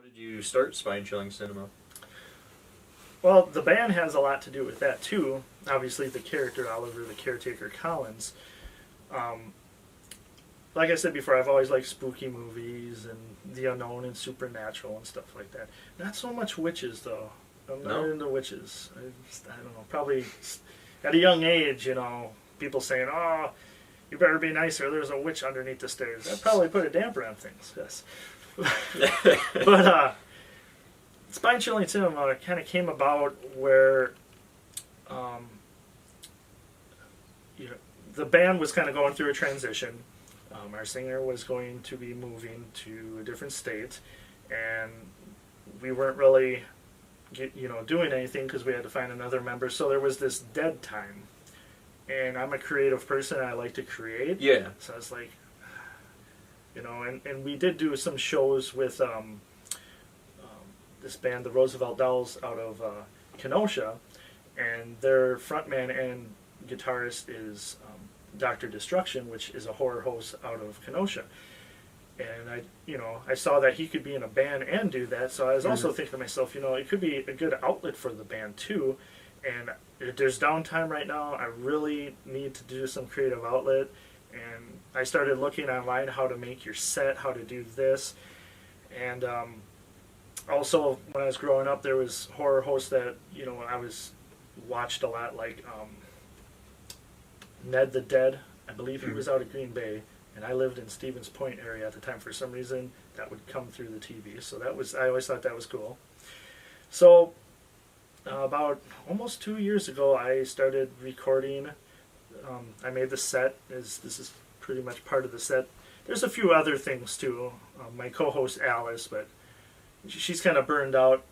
did you start spine-chilling cinema? Well, the band has a lot to do with that too. Obviously, the character Oliver, the Caretaker Collins. Like I said before, I've always liked spooky movies and the unknown and supernatural and stuff like that. Not so much witches, though. I'm not into witches. I don't know. Probably at a young age, people saying, "Oh, you better be nicer. There's a witch underneath the stairs." That probably put a damper on things. Yes. But spine chilling cinema kind of came about where the band was kind of going through a transition. Our singer was going to be moving to a different state, and we weren't really doing anything because we had to find another member. So there was this dead time, and I'm a creative person. I like to create. Yeah. So I was like, and we did do some shows with this band, the Roosevelt Dolls, out of Kenosha, and their frontman and guitarist is Dr. Destruction, which is a horror host out of Kenosha. And I saw that he could be in a band and do that, so I was also thinking to myself, it could be a good outlet for the band too. And if there's downtime right now, I really need to do some creative outlet. And I started looking online how to make your set, how to do this. And also, when I was growing up, there was horror hosts that, I watched a lot, like Ned the Dead. I believe he was out of Green Bay. And I lived in Stevens Point area at the time. For some reason, that would come through the TV. So I always thought that was cool. So about almost 2 years ago, I started recording. I made the set. This is pretty much part of the set. There's a few other things too. My co-host Alice, but she's kind of burned out.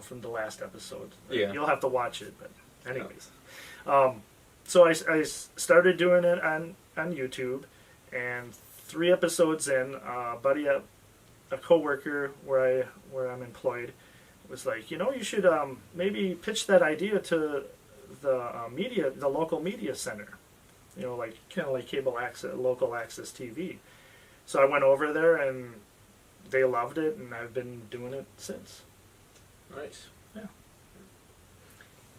From the last episode. Yeah. You'll have to watch it. But anyways, so I started doing it on YouTube. And 3 episodes in, a coworker where I'm employed, was like, you should maybe pitch that idea to the local media center, kind of like cable access, local access TV. So I went over there and they loved it, and I've been doing it since. Nice.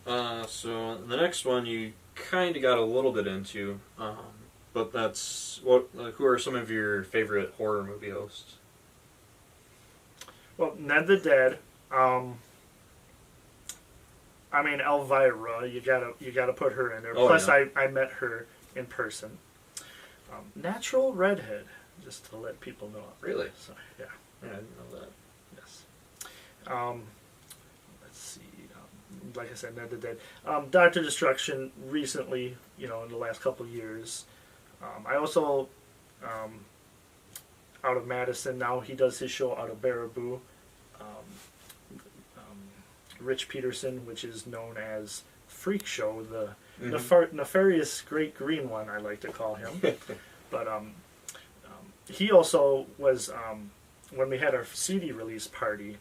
Yeah. So the next one you kind of got a little bit into. But that's who are some of your favorite horror movie hosts? Well, Ned the Dead. Elvira. You gotta put her in there. Plus, yeah. I met her in person. Natural redhead, just to let people know. Really? So, yeah. I didn't know that. Yes. Let's see. Like I said, Ned the Dead. Dr. Destruction recently, in the last couple of years. I also, out of Madison, now he does his show out of Baraboo. Rich Peterson, which is known as Freak Show, the nefarious great green one, I like to call him. But he also was, when we had our CD release party,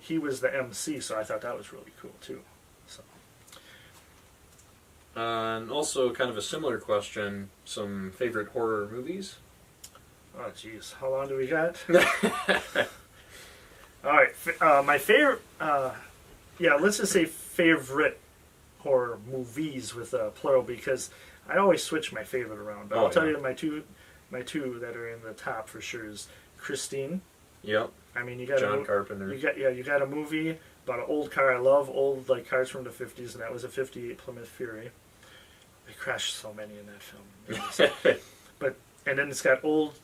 he was the MC, so I thought that was really cool too. So. And also, kind of a similar question, some favorite horror movies? Oh, jeez. How long do we got? All right. My favorite, let's just say favorite horror movies with a plural, because I always switch my favorite around. But I'll tell you my two that are in the top for sure is Christine. Yep. You got John Carpenter. You got a movie about an old car. I love old cars from the 50s, and that was a 58 Plymouth Fury. They crashed so many in that film. And then it's got old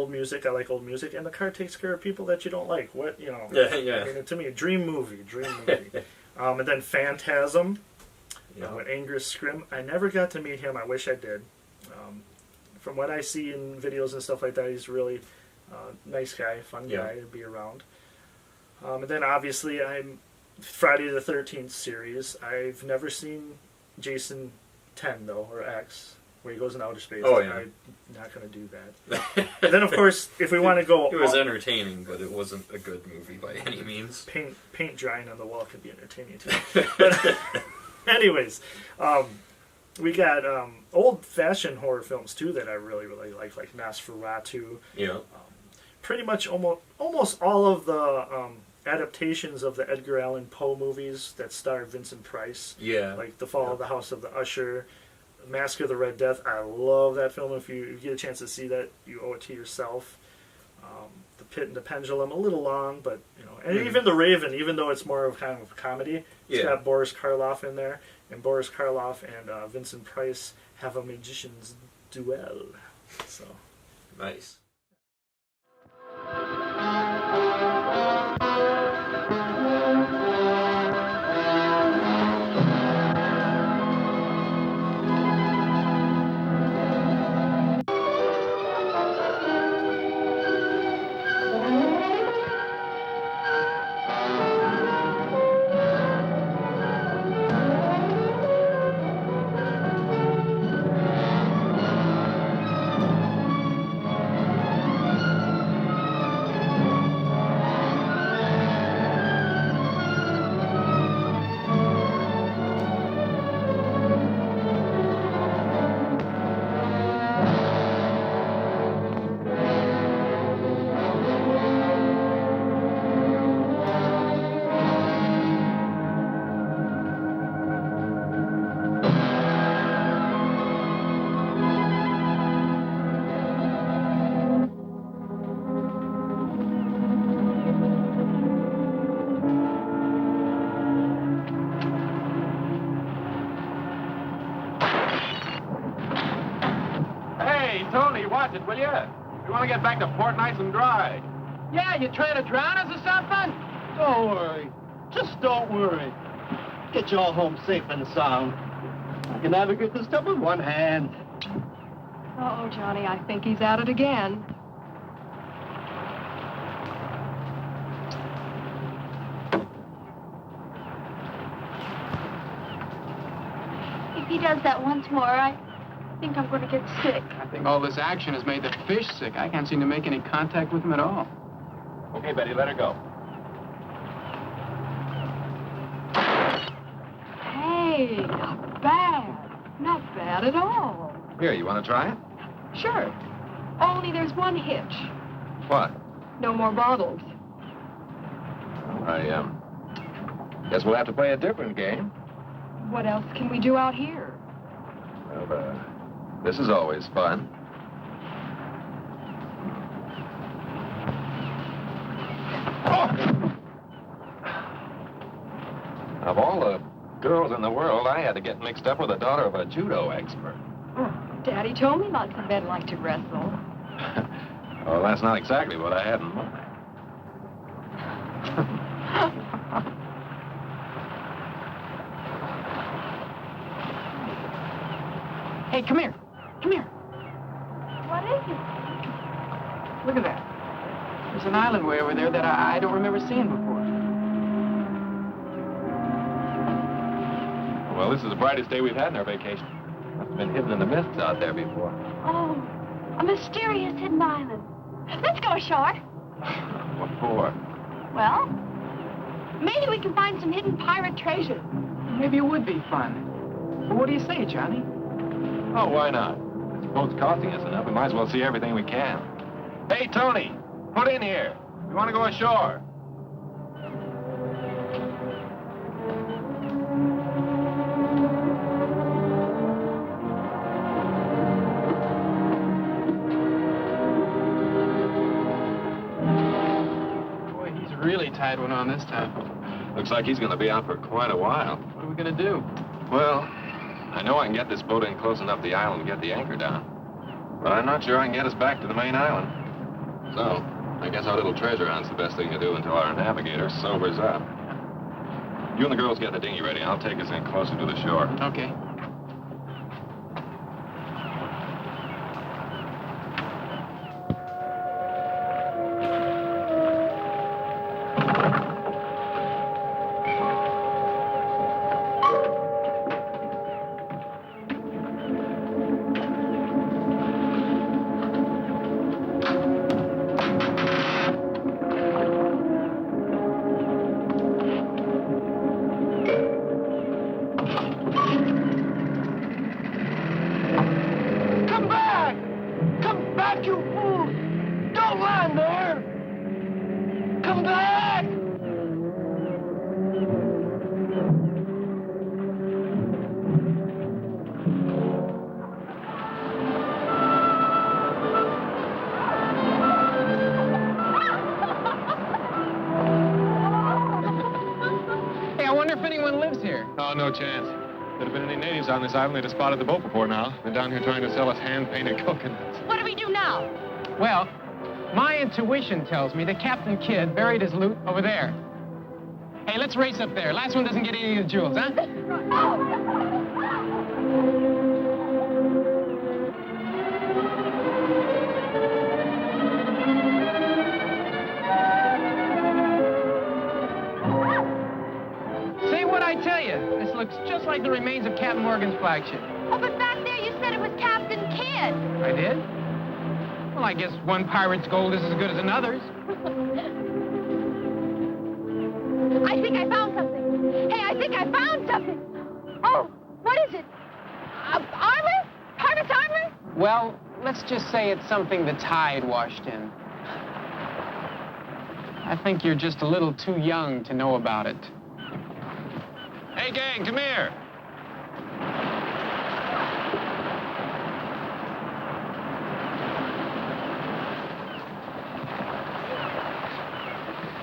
music. I like old music, and the car takes care of people that you don't like. Yeah. To me, a dream movie. And then Phantasm. With Angus Scrimm. I never got to meet him. I wish I did. From what I see in videos and stuff like that, he's really nice guy, fun guy to be around. And then obviously I'm Friday the 13th series. I've never seen Jason 10 though, or X, where he goes in outer space. Oh, yeah. I'm not going to do that. And then of course, if we want to go, it was entertaining, but it wasn't a good movie by any means. Paint drying on the wall can be entertaining too. But anyways, we got old-fashioned horror films too that I really, really like Nosferatu. Yeah. pretty much almost all of the adaptations of the Edgar Allan Poe movies that star Vincent Price. Yeah. Like The Fall of the House of the Usher, Mask of the Red Death. I love that film. If you get a chance to see that, you owe it to yourself. The Pit and the Pendulum, a little long, but and even The Raven, even though it's more of kind of a comedy, it's got Boris Karloff in there, and Boris Karloff and Vincent Price have a magician's duel. So nice. Tony, watch it, will you? We want to get back to port nice and dry. Yeah, you trying to drown us or something? Don't worry. Just don't worry. Get you all home safe and sound. I can navigate this stuff with one hand. Uh-oh, Johnny, I think he's at it again. If he does that once more, I think I'm going to get sick. I think all this action has made the fish sick. I can't seem to make any contact with them at all. Okay, Betty, let her go. Hey, not bad. Not bad at all. Here, you want to try it? Sure. Only there's one hitch. What? No more bottles. I guess we'll have to play a different game. What else can we do out here? Well, this is always fun. Of all the girls in the world, I had to get mixed up with the daughter of a judo expert. Daddy told me lots of men like to wrestle. Well, that's not exactly what I had in mind. Hey, come here. Come here. What is it? Look at that. There's an island way over there that I don't remember seeing before. Well, this is the brightest day we've had in our vacation. Must have been hidden in the mists out there before. Oh, a mysterious hidden island. Let's go ashore. What for? Well, maybe we can find some hidden pirate treasure. Maybe it would be fun. Well, what do you say, Johnny? Oh, why not? This boat's costing us enough. We might as well see everything we can. Hey, Tony, put in here. We want to go ashore. Boy, he's really tied one on this time. Looks like he's going to be out for quite a while. What are we going to do? Well, I know I can get this boat in close enough to the island to get the anchor down. But I'm not sure I can get us back to the main island. So, I guess our little treasure hunt's the best thing to do until our navigator sobers up. You and the girls get the dinghy ready. I'll take us in closer to the shore. Okay. Hold on there! Come back! Hey, I wonder if anyone lives here. Oh, no chance. If there'd have been any natives on this island, they'd have spotted the boat before now. They're down here trying to sell us hand-painted coconuts. What do we do now? Well, my intuition tells me that Captain Kidd buried his loot over there. Hey, let's race up there. Last one doesn't get any of the jewels, huh? See what I tell you? This looks just like the remains of Captain Morgan's flagship. Oh, but back there you said it was Captain Kidd. I did? Well, I guess one pirate's gold is as good as another's. I think I found something. Hey, I think I found something. Oh, what is it? Armor? Pirate's armor? Well, let's just say it's something the tide washed in. I think you're just a little too young to know about it. Hey, gang, come here.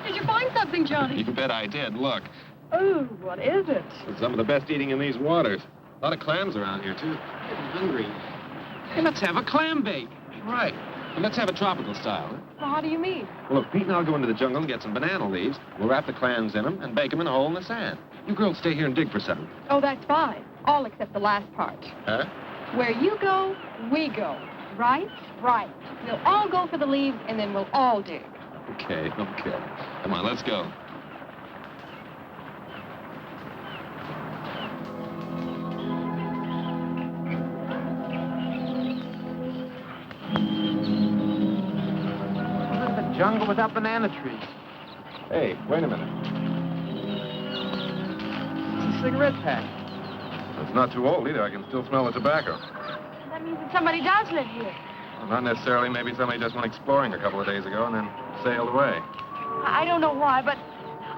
Did you find something, Johnny? You can bet I did. Look, Oh, what is it? it's some of the best eating in these waters. A lot of clams around here, too. Getting hungry. Hey, let's have a clam bake. Right. And let's have a tropical style. Huh? Well, how do you mean? Well, look, Pete and I'll go into the jungle and get some banana leaves. We'll wrap the clams in them and bake them in a hole in the sand. You girls stay here and dig for some. Oh, that's fine. All except the last part. Huh? Where you go, we go. Right? Right. We'll all go for the leaves, and then we'll all dig. Okay, okay. Come on, let's go. What is the jungle without banana trees? Hey, wait a minute. It's a cigarette pack. It's not too old either. I can still smell the tobacco. That means that somebody does live here. Well, not necessarily. Maybe somebody just went exploring a couple of days ago and then sailed away. I don't know why, but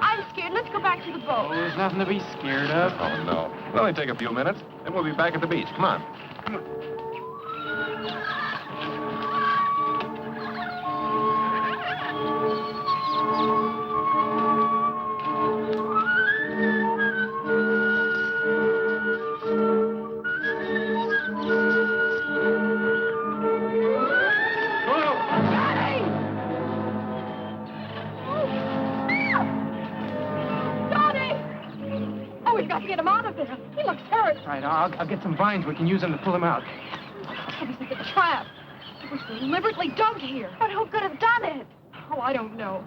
I'm scared. Let's go back to the Oh, boat. there's nothing to be scared of. Oh, no. It'll only take a few minutes, then we'll be back at the beach. Come on. Oh, we've got to get him out of there. He looks hurt. All right, I'll get some vines. We can use them to pull him out. Oh, this is a trap. It was deliberately dug here. But who could have done it? Oh, I don't know.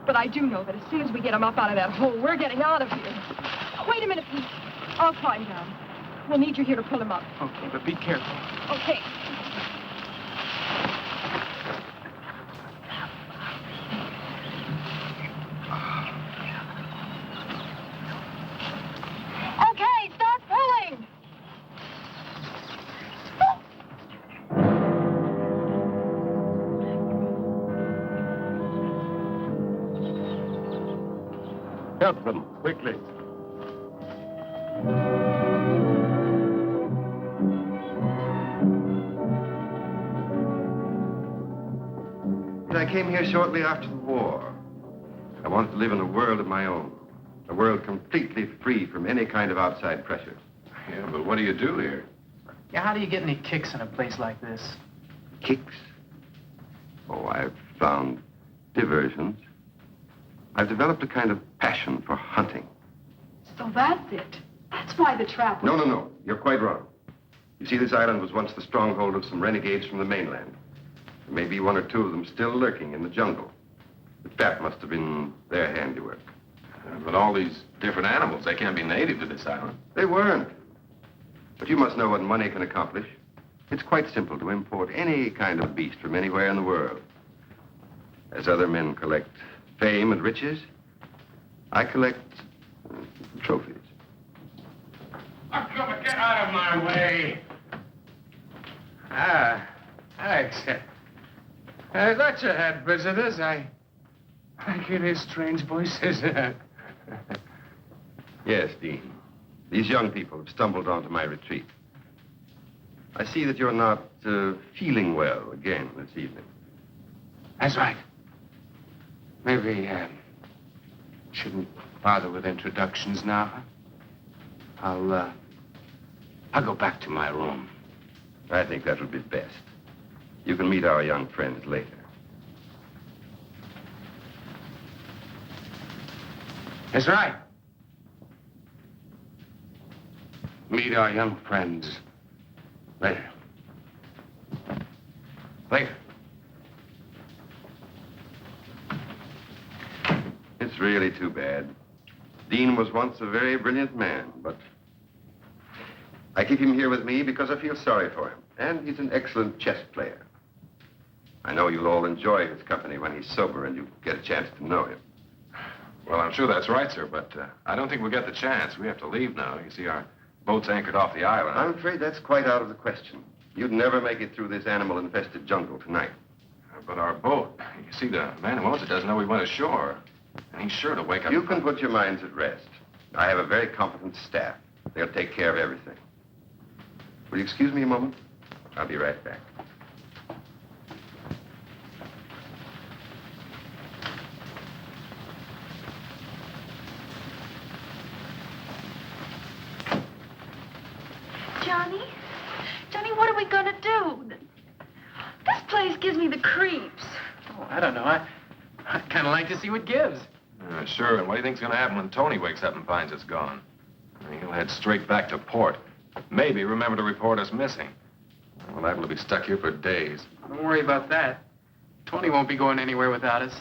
But I do know that as soon as we get him up out of that hole, we're getting out of here. Wait a minute, Pete. I'll climb down. We'll need you here to pull him up. Okay, but be careful. Okay. Okay, start pulling. Help them, quickly. I came here shortly after the war. I wanted to live in a world of my own. A world completely free from any kind of outside pressure. Yeah, but what do you do here? Yeah, how do you get any kicks in a place like this? Kicks? Oh, I've found diversions. I've developed a kind of passion for hunting. So that's it. That's why the trap was... No. You're quite wrong. You see, this island was once the stronghold of some renegades from the mainland. There may be one or two of them still lurking in the jungle. But that must have been their handiwork. But all these different animals, they can't be native to this island. They weren't. But you must know what money can accomplish. It's quite simple to import any kind of beast from anywhere in the world. As other men collect fame and riches, I collect trophies. Get out of my way. Alex. I thought you had visitors. I can hear strange voices. Yes, Dean. These young people have stumbled onto my retreat. I see that you're not feeling well again this evening. That's right. Maybe shouldn't bother with introductions now. Huh? I'll go back to my room. I think that would be best. You can meet our young friends later. That's right. Meet our young friends later. Later. It's really too bad. Dean was once a very brilliant man, but I keep him here with me because I feel sorry for him. And he's an excellent chess player. I know you'll all enjoy his company when he's sober and you get a chance to know him. Well, I'm sure that's right, sir, but I don't think we'll get the chance. We have to leave now. You see, our boat's anchored off the island. I'm afraid that's quite out of the question. You'd never make it through this animal-infested jungle tonight. But our boat, you see, the man who owns it doesn't know we went ashore. And he's sure to wake up. You can put your minds at rest. I have a very competent staff. They'll take care of everything. Will you excuse me a moment? I'll be right back. Johnny, what are we gonna do? This place gives me the creeps. Oh, I don't know. I kind of like to see what gives. Sure, and what do you think's going to happen when Tony wakes up and finds it's gone? He'll head straight back to port. Maybe remember to report us missing. We're liable to be stuck here for days. Don't worry about that. Tony won't be going anywhere without us.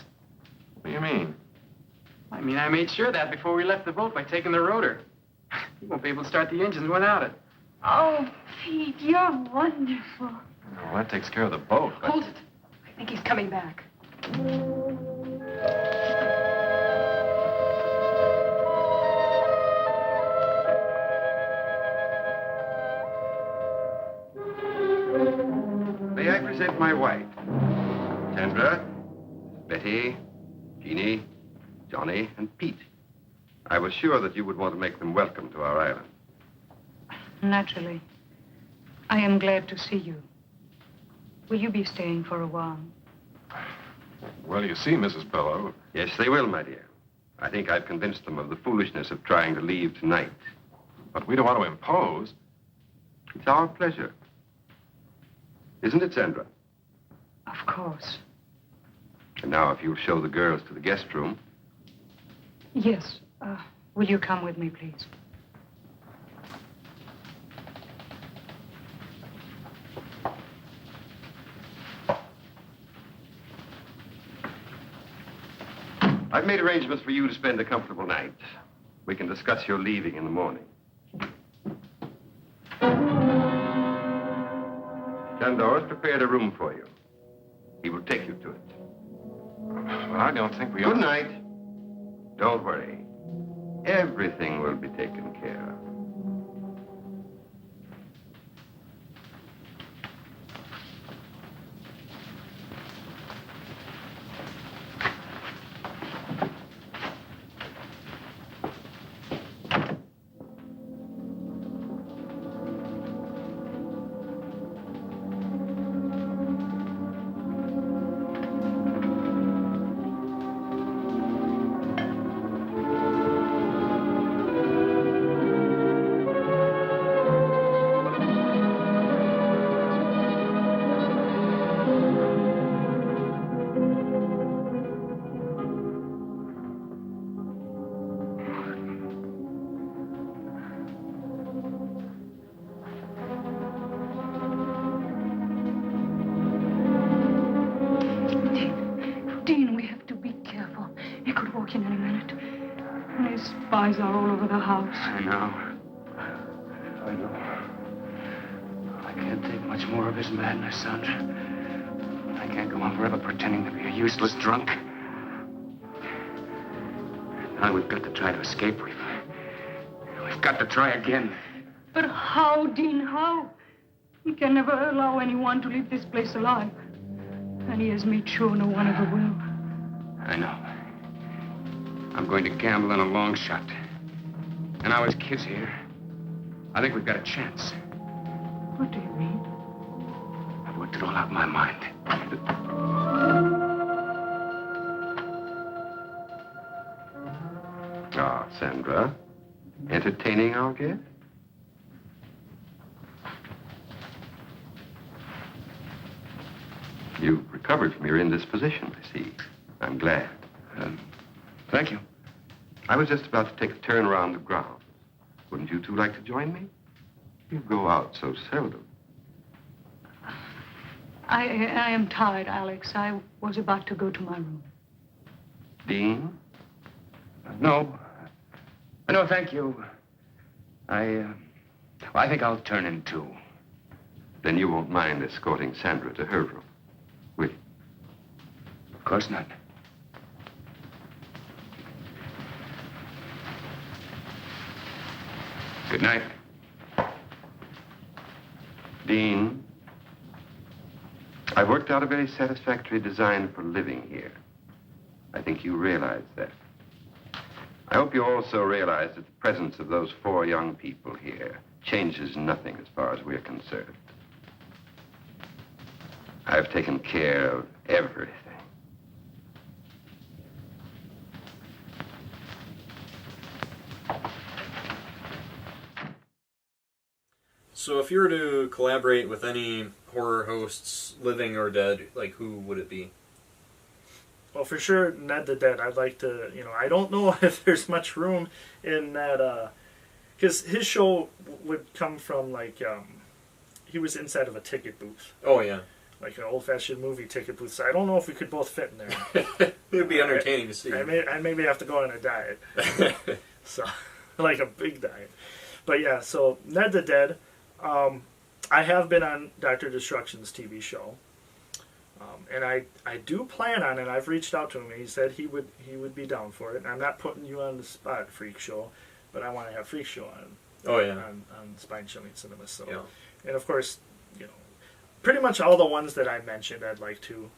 What do you mean? I mean, I made sure that before we left the boat by taking the rotor. He won't be able to start the engines without it. Oh, Pete, you're wonderful. Well, that takes care of the boat. But... Hold it. I think he's coming back. May I present my wife? Sandra, Betty, Jeannie, Johnny, and Pete. I was sure that you would want to make them welcome to our island. Naturally. I am glad to see you. Will you be staying for a while? Well, you see, Mrs. Bellow. Yes, they will, my dear. I think I've convinced them of the foolishness of trying to leave tonight. But we don't want to impose. It's our pleasure. Isn't it, Sandra? Of course. And now, if you'll show the girls to the guest room. Yes. Will you come with me, please? I've made arrangements for you to spend a comfortable night. We can discuss your leaving in the morning. Chandor has prepared a room for you. He will take you to it. Well, I don't think we ought... Good night. Don't worry. Everything will be taken care of. Spies are all over the house. I know. I can't take much more of his madness, Sandra. I can't go on forever pretending to be a useless drunk. Now we've got to try to escape. We've got to try again. But how, Dean, how? We can never allow anyone to leave this place alive. And he has made sure no one ever will. I know. I'm going to gamble on a long shot. And now his kid's here. I think we've got a chance. What do you mean? I've worked it all out in my mind. Ah, Sandra. Entertaining our guest? You've recovered from your indisposition, I see. I'm glad. Thank you. I was just about to take a turn around the grounds. Wouldn't you two like to join me? You go out so seldom. I am tired, Alex. I was about to go to my room. Dean? No. No, thank you. I think I'll turn in too. Then you won't mind escorting Sandra to her room, will you? Of course not. Good night. Dean, I've worked out a very satisfactory design for living here. I think you realize that. I hope you also realize that the presence of those 4 young people here changes nothing as far as we're concerned. I've taken care of everything. So if you were to collaborate with any horror hosts, living or dead, like who would it be? Well, for sure, Ned the Dead. I'd like to, I don't know if there's much room in that, because his show would come from, like, he was inside of a ticket booth. Oh, yeah. Like an old-fashioned movie ticket booth. So I don't know if we could both fit in there. It would be entertaining to see. I maybe have to go on a diet. So, like a big diet. But yeah, so Ned the Dead. I have been on Dr. Destruction's TV show. And I do plan on it. I've reached out to him. He said he would be down for it. And I'm not putting you on the spot, Freak Show, but I want to have Freak Show on. Oh yeah. On Spine Chilling Cinema. So, yeah. And of course, pretty much all the ones that I mentioned, I'd like to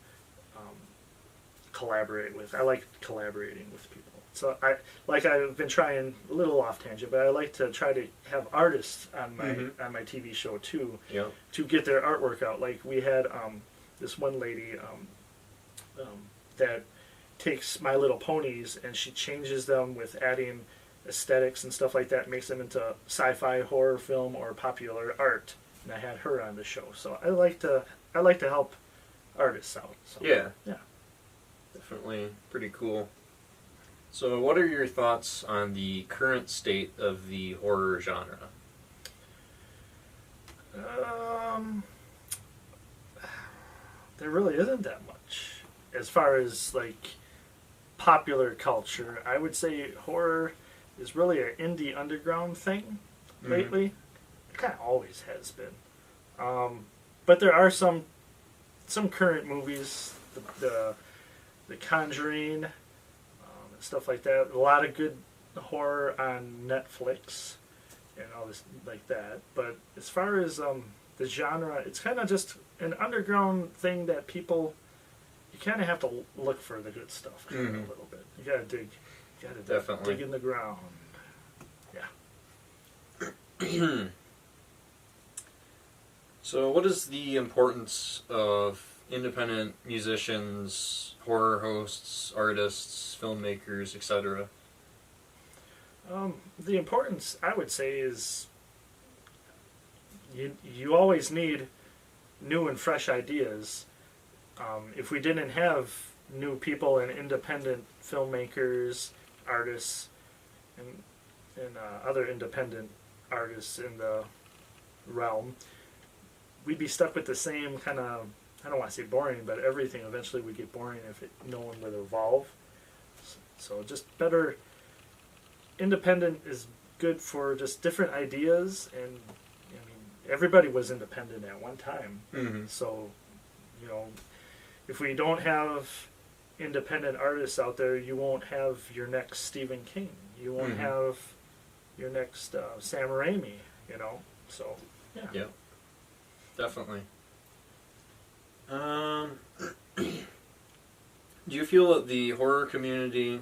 collaborate with. I like collaborating with people. So I've been trying a little off tangent, but I like to try to have artists on my TV show too. Yeah. To get their artwork out. Like we had this one lady that takes My Little Ponies and she changes them with adding aesthetics and stuff like that, makes them into sci-fi, horror film, or popular art. And I had her on the show, so I like to help artists out. So, yeah. Yeah. Definitely pretty cool. So, what are your thoughts on the current state of the horror genre? There really isn't that much. As far as, like, popular culture, I would say horror is really an indie underground thing lately. It kind of always has been. But there are some current movies, the Conjuring, stuff like that. A lot of good horror on Netflix and all this like that. But as far as the genre, it's kind of just an underground thing that people, you kind of have to look for the good stuff a little bit. You gotta dig. You gotta Definitely. dig in the ground. Yeah. So, what is the importance of independent musicians, horror hosts, artists, filmmakers, etc.? The importance, I would say, is you always need new and fresh ideas. If we didn't have new people and independent filmmakers, artists, and other independent artists in the realm, we'd be stuck with the same kind of, I don't want to say boring, but everything eventually would get boring if no one would evolve. So just better, independent is good for just different ideas, and I mean, everybody was independent at one time. So, if we don't have independent artists out there, you won't have your next Stephen King. You won't have your next Sam Raimi, So, yeah. Yeah, definitely. Do you feel that the horror community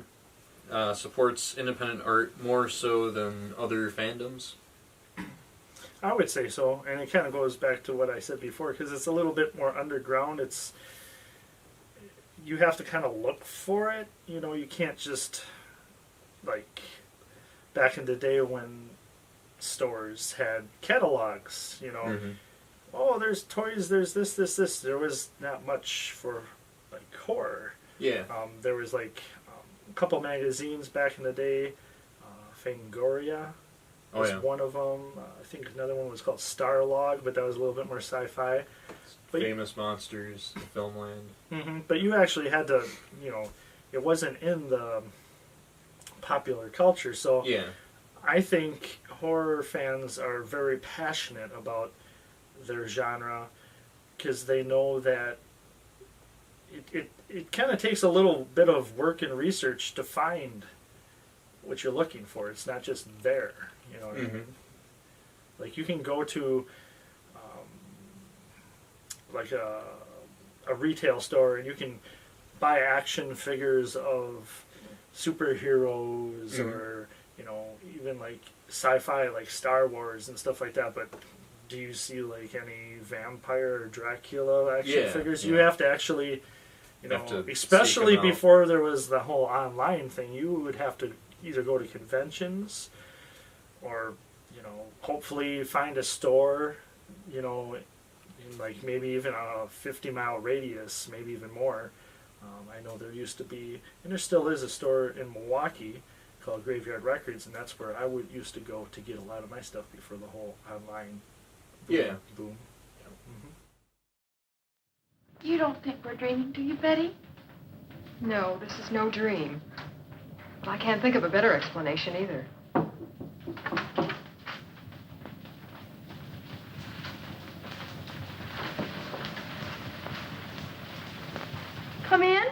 supports independent art more so than other fandoms? I would say so, and it kind of goes back to what I said before, because it's a little bit more underground. You have to kind of look for it. You know, you can't just, like, back in the day when stores had catalogs, you know. Mm-hmm. Oh, there's toys, there's this. There was not much for, like, horror. Yeah. There was, like, a couple magazines back in the day. Fangoria was one of them. I think another one was called Starlog, but that was a little bit more sci-fi. But Famous Monsters in Filmland. Mm-hmm. But you actually had to, you know, it wasn't in the popular culture. So Yeah. I think horror fans are very passionate about their genre because they know that it kind of takes a little bit of work and research to find what you're looking for. It's not just there, you know what I mean? Like, you can go to like a retail store and you can buy action figures of superheroes or, you know, even like sci-fi, like Star Wars and stuff like that, but do you see like any vampire or Dracula action figures? You have to actually, you know, especially before there was the whole online thing, you would have to either go to conventions or, you know, hopefully find a store, you know, in like maybe even a 50-mile radius, maybe even more. I know there used to be, and there still is, a store in Milwaukee called Graveyard Records, and that's where I used to go to get a lot of my stuff before the whole online boom. You don't think we're dreaming, do you, Betty? No, this is no dream. But I can't think of a better explanation either. Come in.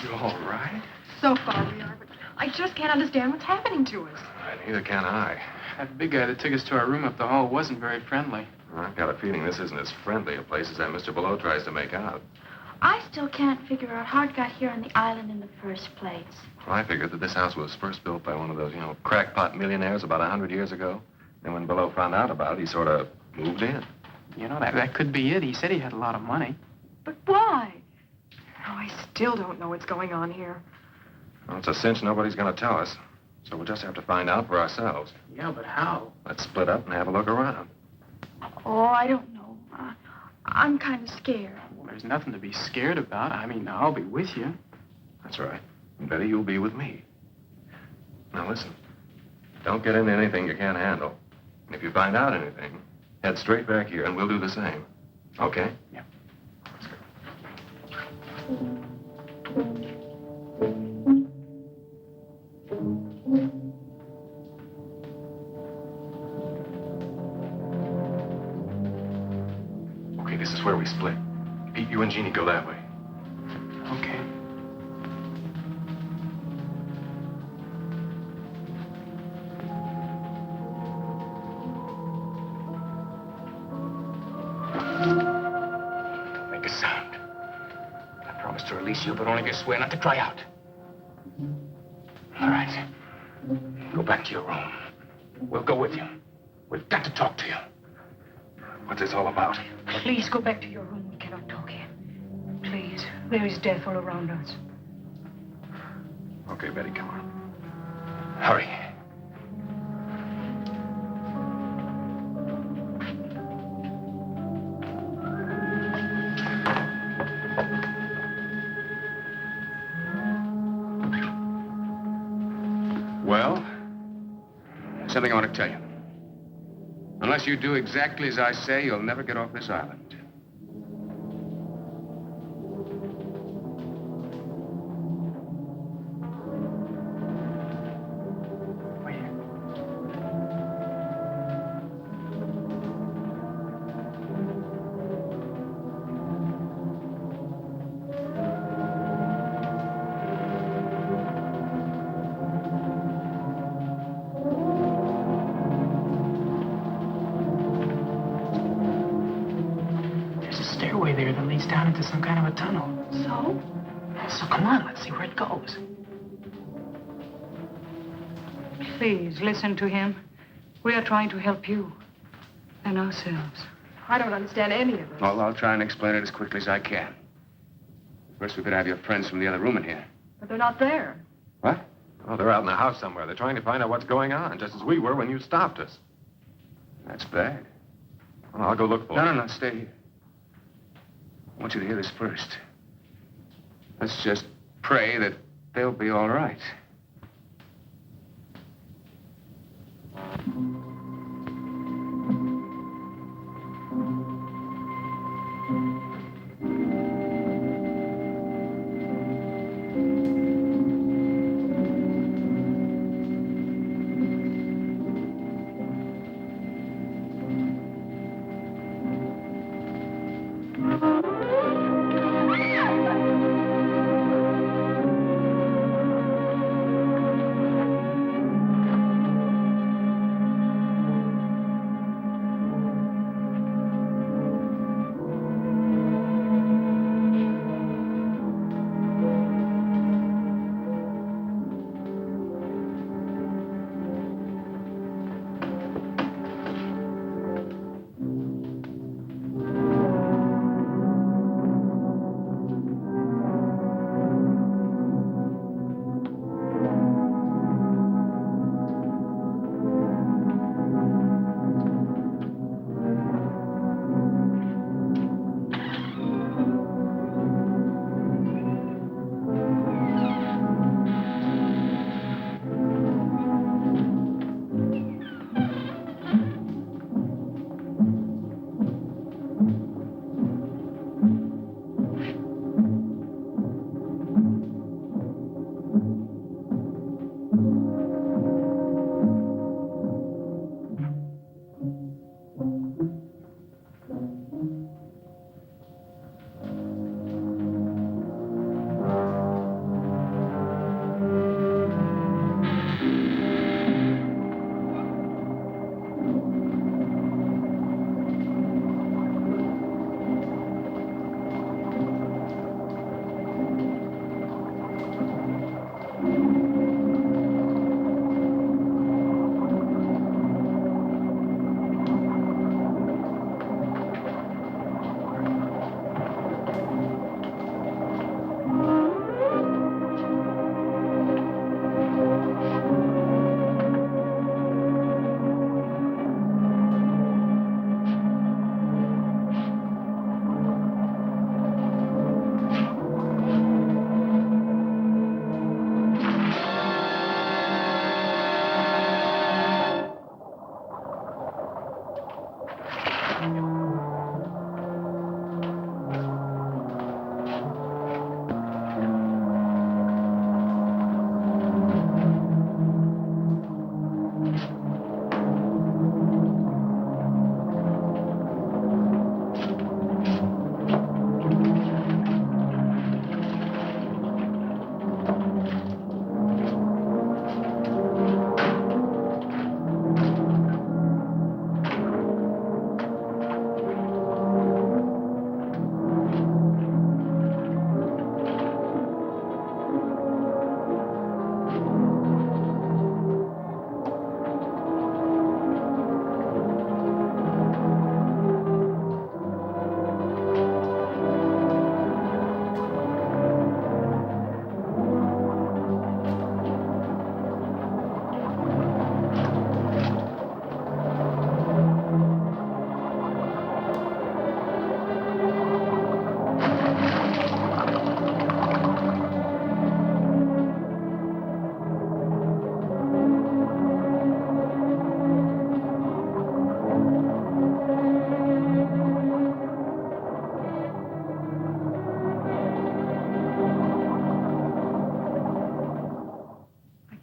You all right? So far we are, but I just can't understand what's happening to us. Neither can I. That big guy that took us to our room up the hall wasn't very friendly. I've got a feeling this isn't as friendly a place as that Mr. Below tries to make out. I still can't figure out how it got here on the island in the first place. Well, I figured that this house was first built by one of those, you know, crackpot millionaires about 100 years ago. And when Below found out about it, he sort of moved in. You know, that could be it. He said he had a lot of money. But why? Oh, I still don't know what's going on here. Well, it's a cinch nobody's going to tell us. So we'll just have to find out for ourselves. Yeah, but how? Let's split up and have a look around. Oh, I don't know. I'm kind of scared. Well, there's nothing to be scared about. I mean, I'll be with you. That's right. And Betty, you'll be with me. Now listen, don't get into anything you can't handle. And if you find out anything, head straight back here and we'll do the same. Okay? Yeah. Let's go. Okay, this is where we split. Pete, you and Jeannie go that way. Okay. Don't make a sound. I promise to release you, but only if you swear not to cry out. All right. Go back to your room. We'll go with you. We've got to talk to you. What's this all about? Please go back to your room. We cannot talk here. Please. There is death all around us. Okay, Betty, come on. Hurry. Well, there's something I want to tell you. Unless you do exactly as I say, you'll never get off this island. There's a stairway there that leads down into some kind of a tunnel. So? So come on, let's see where it goes. Please, listen to him. We are trying to help you and ourselves. I don't understand any of this. Well, I'll try and explain it as quickly as I can. First, we could have your friends from the other room in here. But they're not there. What? Oh, they're out in the house somewhere. They're trying to find out what's going on, just as we were when you stopped us. That's bad. Well, I'll go look for them. No, stay here. I want you to hear this first. Let's just pray that they'll be all right.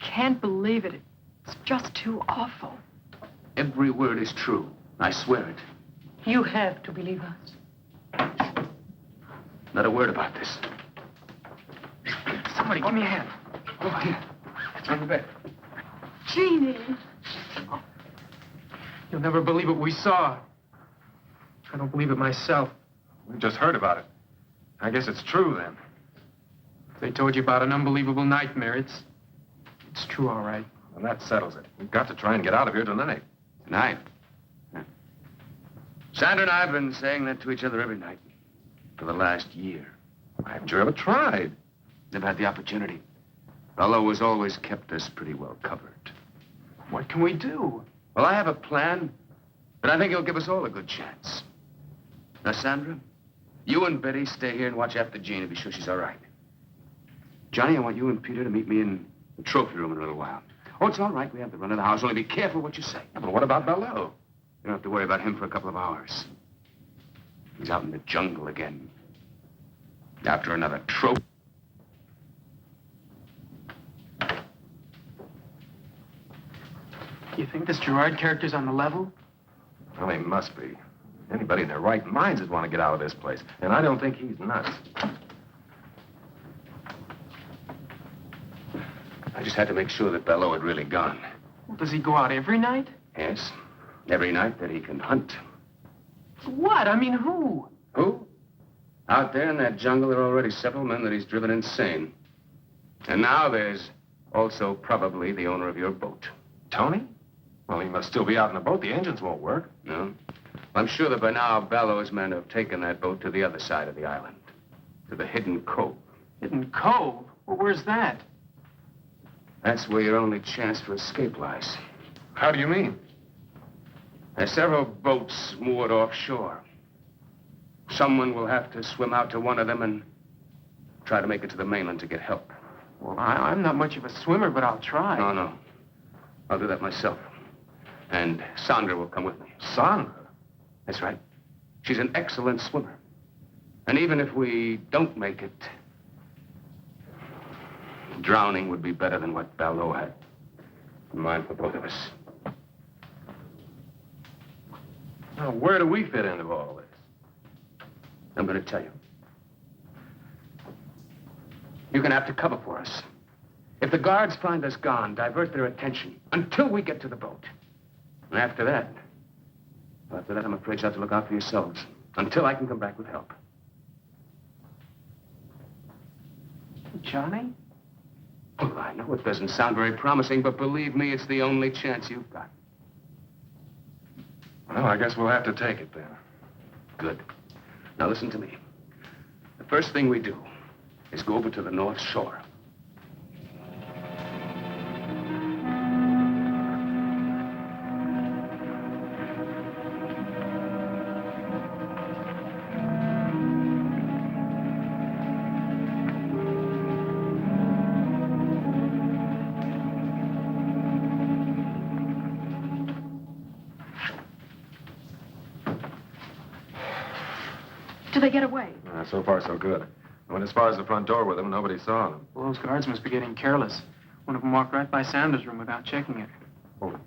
Can't believe it. It's just too awful. Every word is true. I swear it. You have to believe us. Not a word about this. Somebody, give me a hand. Go ahead. It's on the bed. Jeannie. You'll never believe what we saw. I don't believe it myself. We just heard about it. I guess it's true, then. If they told you about an unbelievable nightmare, it's true, all right. And that settles it. We've got to try and get out of here tonight. Tonight? Yeah. Sandra and I have been saying that to each other every night for the last year. Why haven't you ever tried? Never had the opportunity. Bello has always kept us pretty well covered. What can we do? Well, I have a plan, but I think it'll give us all a good chance. Now, Sandra, you and Betty stay here and watch after Jean and be sure she's all right. Johnny, I want you and Peter to meet me in the trophy room in a little while. Oh, it's all right. We have the run of the house. Only be careful what you say. Yeah, but what about Bello? You don't have to worry about him for a couple of hours. He's out in the jungle again. After another trophy. You think this Gerard character's on the level? Well, he must be. Anybody in their right minds would want to get out of this place. And I don't think he's nuts. I just had to make sure that Bello had really gone. Well, does he go out every night? Yes. Every night that he can hunt. What? I mean, who? Who? Out there in that jungle, there are already several men that he's driven insane. And now there's also probably the owner of your boat. Tony? Well, he must still be out in the boat. The engines won't work. No? I'm sure that by now Bello's men have taken that boat to the other side of the island. To the Hidden Cove. Hidden Cove? Well, where's that? That's where your only chance for escape lies. How do you mean? There's several boats moored offshore. Someone will have to swim out to one of them and try to make it to the mainland to get help. Well, I'm not much of a swimmer, but I'll try. No. I'll do that myself. And Sandra will come with me. Sandra? That's right. She's an excellent swimmer. And even if we don't make it, drowning would be better than what Bello had in mind for both of us. Now, where do we fit into all this? I'm going to tell you. You're going to have to cover for us. If the guards find us gone, divert their attention until we get to the boat. And after that, I'm afraid you'll have to look out for yourselves until I can come back with help. Johnny? Well, I know it doesn't sound very promising, but believe me, it's the only chance you've got. Well, I guess we'll have to take it then. Good. Now listen to me. The first thing we do is go over to the North Shore. Do they get away? So far, so good. I went as far as the front door with them. Nobody saw them. Well, those guards must be getting careless. One of them walked right by Sandra's room without checking it. Oh.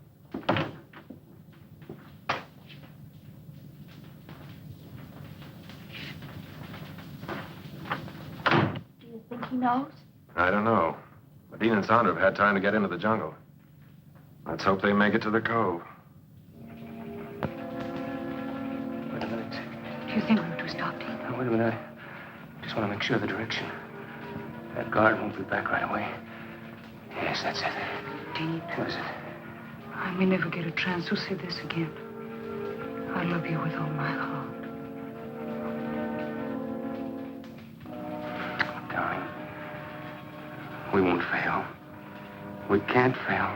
Do you think he knows? I don't know. But Dean and Sandra have had time to get into the jungle. Let's hope they make it to the cove. Wait a minute. Do you think we ought to stop, Dean? Now, wait a minute. I just want to make sure of the direction. That guard won't be back right away. Yes, that's it. Dean, What is it? I may never get a chance to see this again. I love you with all my heart. Oh, darling. We won't fail. We can't fail.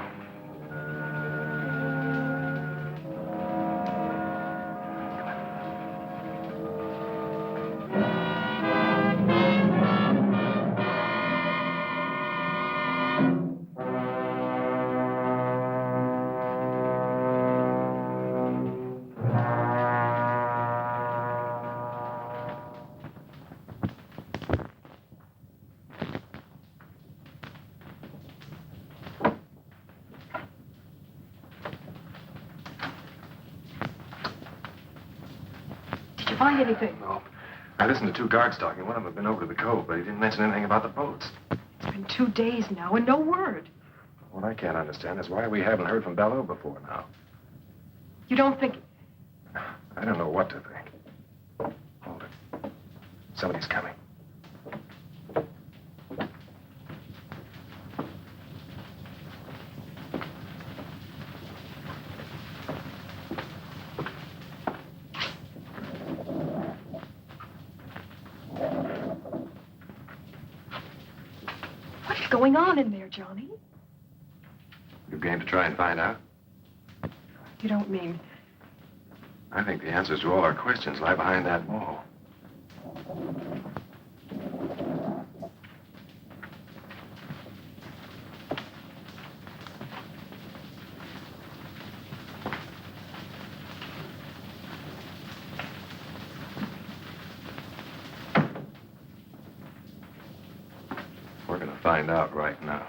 Did you find anything? No. I listened to two guards talking. One of them had been over to the cove, but he didn't mention anything about the boats. It's been 2 days now and no word. What I can't understand is why we haven't heard from Bello before now. You don't think... I don't know what to think. Hold it. Somebody's coming. What's going on in there, Johnny? You game to try and find out? You don't mean... I think the answers to all our questions lie behind that wall. We're going to find out right now.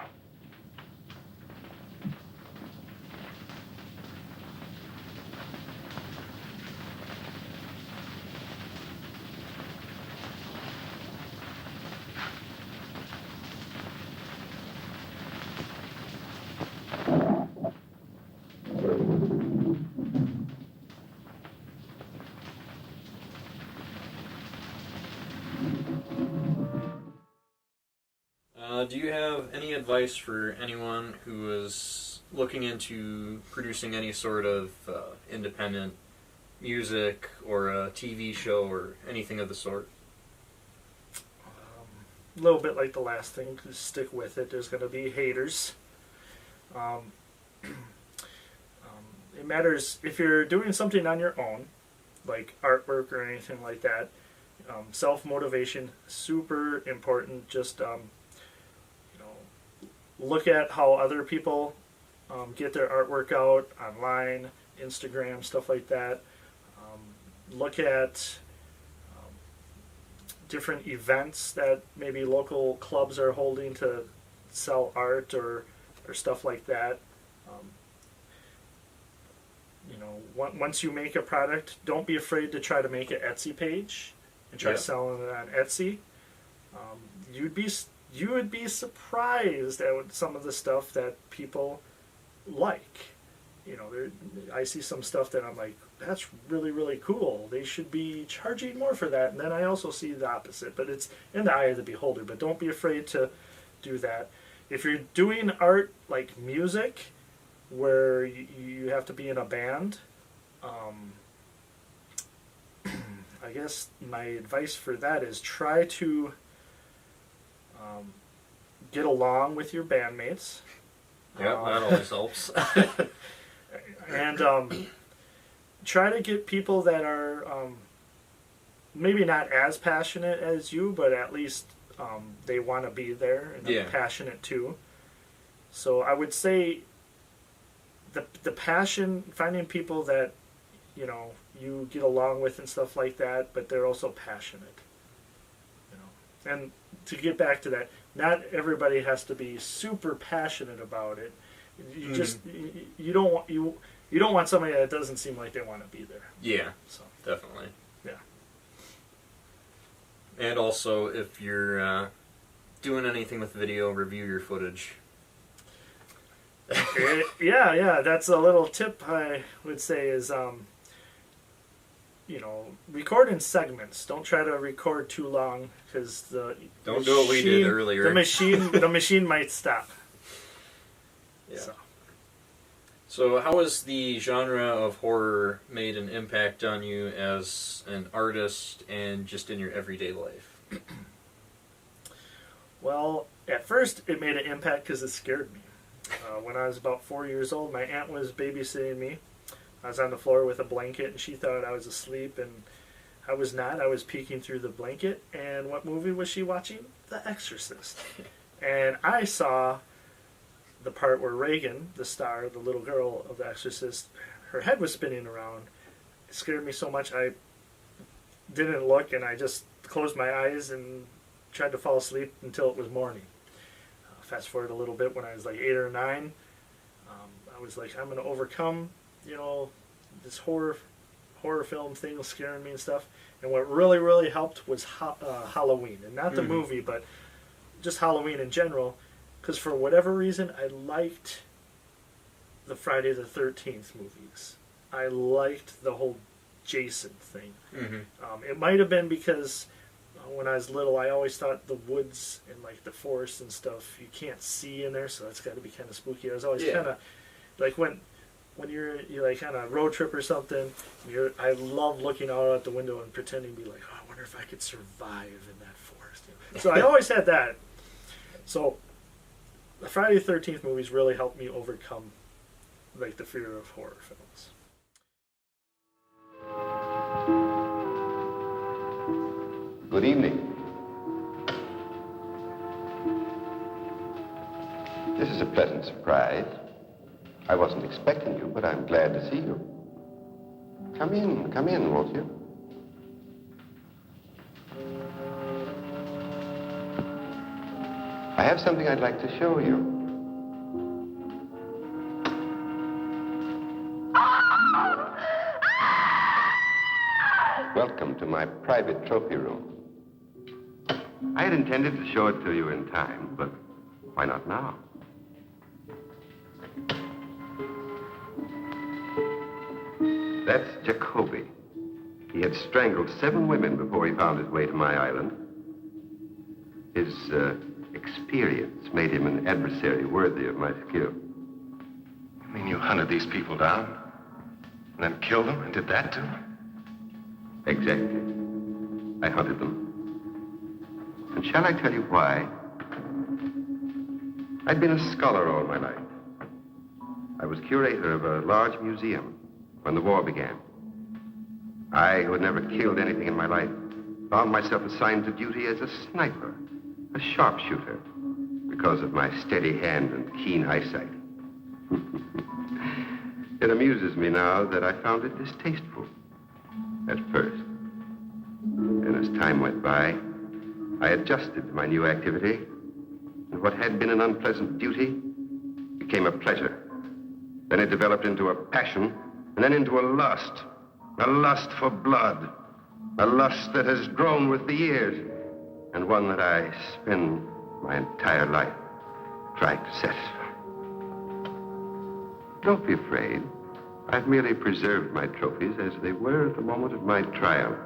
Do you have any advice for anyone who is looking into producing any sort of independent music or a TV show or anything of the sort? A little bit like the last thing, just stick with it. There's going to be haters. It matters if you're doing something on your own, like artwork or anything like that. Self-motivation, super important. Just look at how other people get their artwork out online, Instagram, stuff like that. Look at different events that maybe local clubs are holding to sell art or stuff like that. Once you make a product, don't be afraid to try to make an Etsy page and try selling it on Etsy. You would be surprised at some of the stuff that people like. I see some stuff that I'm like, that's really, really cool. They should be charging more for that. And then I also see the opposite. But it's in the eye of the beholder. But don't be afraid to do that. If you're doing art like music, where you have to be in a band, I guess my advice for that is try to get along with your bandmates. Yeah, that always helps. And try to get people that are maybe not as passionate as you, but at least they want to be there and they're passionate too. So I would say the passion, finding people that you get along with and stuff like that, but they're also passionate. And to get back to that, not everybody has to be super passionate about it. You just you don't want somebody that doesn't seem like they want to be there. Yeah, so definitely. Yeah. And also, if you're doing anything with video, review your footage. Yeah, that's a little tip I would say is, record in segments. Don't try to record too long because don't do what we did earlier. The machine might stop. Yeah. So how has the genre of horror made an impact on you as an artist and just in your everyday life? Well, at first it made an impact because it scared me. When I was about 4 years old, my aunt was babysitting me. I was on the floor with a blanket, and she thought I was asleep, and I was not. I was peeking through the blanket, and what movie was she watching? The Exorcist. And I saw the part where Reagan, the star, the little girl of The Exorcist, her head was spinning around. It scared me so much I didn't look, and I just closed my eyes and tried to fall asleep until it was morning. Fast forward a little bit, when I was like 8 or 9, I was like, I'm going to overcome, this horror film thing scaring me and stuff. And what really, really helped was Halloween. And not the movie, but just Halloween in general. Because for whatever reason, I liked the Friday the 13th movies. I liked the whole Jason thing. It might have been because when I was little, I always thought the woods and like the forest and stuff, you can't see in there, so that's got to be kind of spooky. I was always kind of like when you're like on a road trip or something, I love looking out at the window and pretending to be like, oh, I wonder if I could survive in that forest. So I always had that. So the Friday the 13th movies really helped me overcome like the fear of horror films. Good evening. This is a pleasant surprise. I wasn't expecting you, but I'm glad to see you. Come in, won't you? I have something I'd like to show you. Welcome to my private trophy room. I had intended to show it to you in time, but why not now? That's Jacoby. He had strangled 7 women before he found his way to my island. His experience made him an adversary worthy of my skill. You mean you hunted these people down, and then killed them, and did that to them? Exactly. I hunted them. And shall I tell you why? I'd been a scholar all my life. I was curator of a large museum when the war began. I, who had never killed anything in my life, found myself assigned to duty as a sniper, a sharpshooter, because of my steady hand and keen eyesight. It amuses me now that I found it distasteful at first. And as time went by, I adjusted to my new activity, and what had been an unpleasant duty became a pleasure. Then it developed into a passion, and then into a lust for blood, a lust that has grown with the years, and one that I spend my entire life trying to satisfy. Don't be afraid. I've merely preserved my trophies as they were at the moment of my triumph.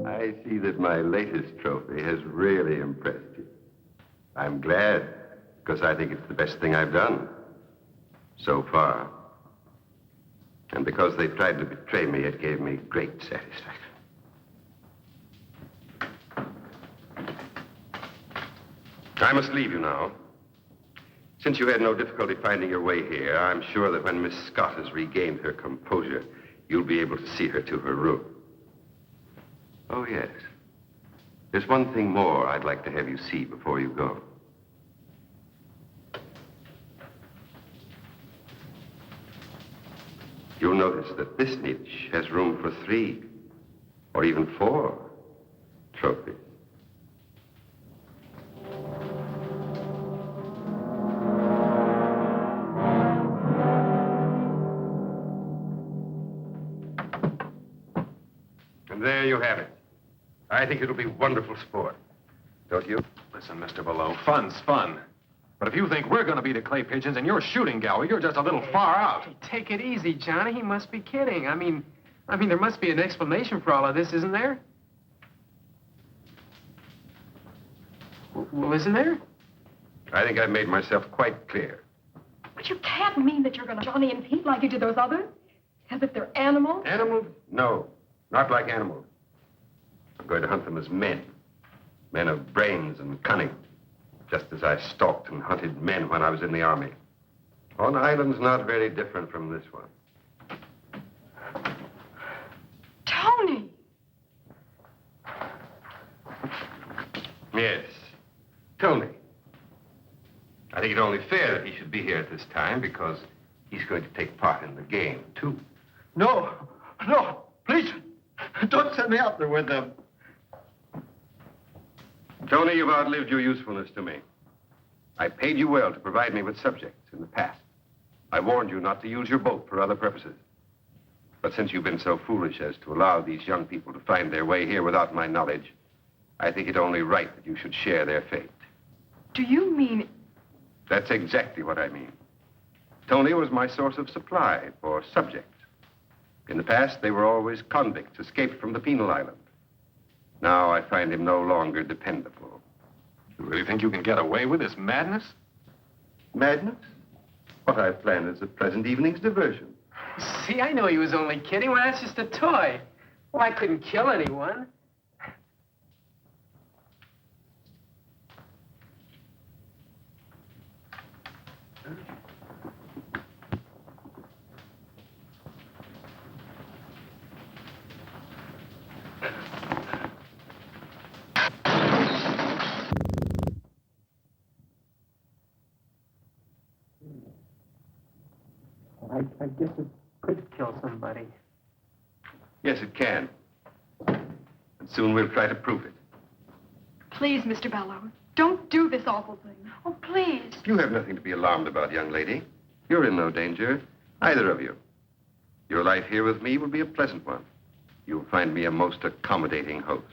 I see that my latest trophy has really impressed you. I'm glad, because I think it's the best thing I've done so far. And because they tried to betray me, it gave me great satisfaction. I must leave you now. Since you had no difficulty finding your way here, I'm sure that when Miss Scott has regained her composure, you'll be able to see her to her room. Oh, yes. There's one thing more I'd like to have you see before you go. You'll notice that this niche has room for 3 or even 4 trophies. And there you have it. I think it'll be wonderful sport. Don't you? Listen, Mr. Below, fun's fun. But if you think we're going to be the clay pigeons in your shooting gallery, you're just a little far out. Hey, take it easy, Johnny. He must be kidding. I mean, there must be an explanation for all of this, isn't there? Well, isn't there? I think I've made myself quite clear. But you can't mean that you're going to Johnny and Pete like you did those others. As if they're animals. Animals? No, not like animals. I'm going to hunt them as men. Men of brains and cunning. Just as I stalked and hunted men when I was in the army. On islands not very different from this one. Tony! Yes, Tony. I think it only fair that he should be here at this time because he's going to take part in the game, too. No, please, don't send me out there with them. Tony, you've outlived your usefulness to me. I paid you well to provide me with subjects in the past. I warned you not to use your boat for other purposes. But since you've been so foolish as to allow these young people to find their way here without my knowledge, I think it only right that you should share their fate. Do you mean... That's exactly what I mean. Tony was my source of supply for subjects. In the past, they were always convicts escaped from the penal island. Now I find him no longer dependable. You really think you can get away with this madness? Madness? What I've planned is the present evening's diversion. See, I know he was only kidding. Well, that's just a toy. Well, I couldn't kill anyone. I guess it could kill somebody. Yes, it can. And soon we'll try to prove it. Please, Mr. Bellows, don't do this awful thing. Oh, please. You have nothing to be alarmed about, young lady. You're in no danger, either of you. Your life here with me will be a pleasant one. You'll find me a most accommodating host.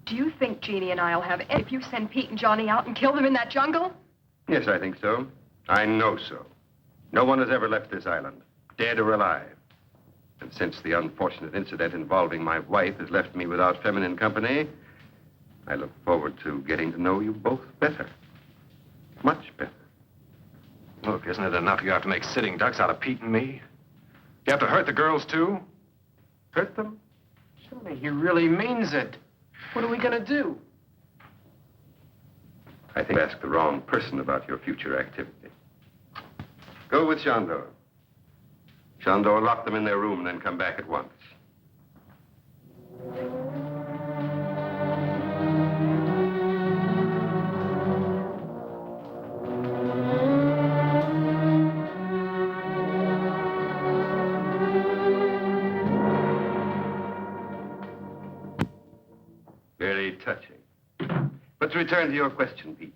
Do you think Jeannie and I'll have if you send Pete and Johnny out and kill them in that jungle? Yes, I think so. I know so. No one has ever left this island, dead or alive. And since the unfortunate incident involving my wife has left me without feminine company, I look forward to getting to know you both better. Much better. Look, isn't it enough you have to make sitting ducks out of Pete and me? You have to hurt the girls, too? Hurt them? Surely he really means it. What are we going to do? I think you asked the wrong person about your future activity. Go with Shandor. Shandor, lock them in their room and then come back at once. Very touching. But to return to your question, Pete,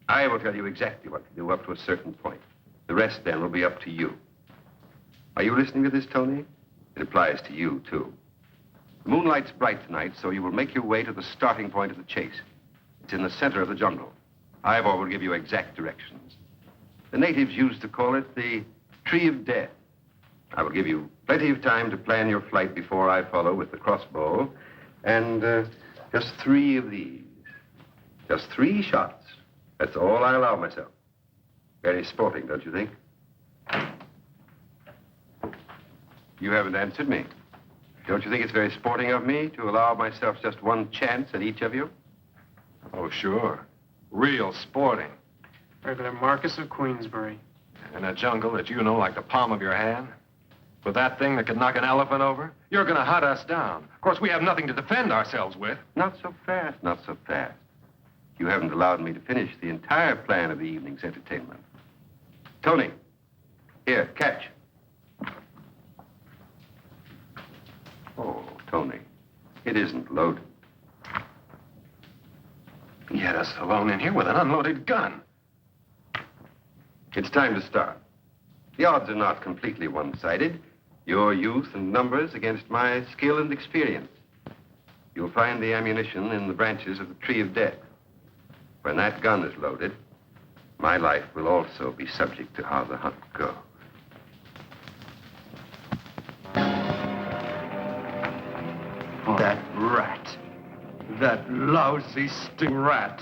I will tell you exactly what to do up to a certain point. The rest, then, will be up to you. Are you listening to this, Tony? It applies to you, too. The moonlight's bright tonight, so you will make your way to the starting point of the chase. It's in the center of the jungle. Ivor will give you exact directions. The natives used to call it the Tree of Death. I will give you plenty of time to plan your flight before I follow with the crossbow. And just 3 of these. Just 3 shots. That's all I allow myself. Very sporting, don't you think? You haven't answered me. Don't you think it's very sporting of me to allow myself just 1 chance at each of you? Oh, sure. Real sporting. Regular Marquis of Queensbury. In a jungle that you know like the palm of your hand? With that thing that could knock an elephant over? You're gonna hunt us down. Of course, we have nothing to defend ourselves with. Not so fast, not so fast. You haven't allowed me to finish the entire plan of the evening's entertainment. Tony, here, catch. Oh, Tony, it isn't loaded. He had us alone in here with an unloaded gun. It's time to start. The odds are not completely one-sided. Your youth and numbers against my skill and experience. You'll find the ammunition in the branches of the Tree of Death. When that gun is loaded, my life will also be subject to how the hunt goes. That rat. That lousy sting rat.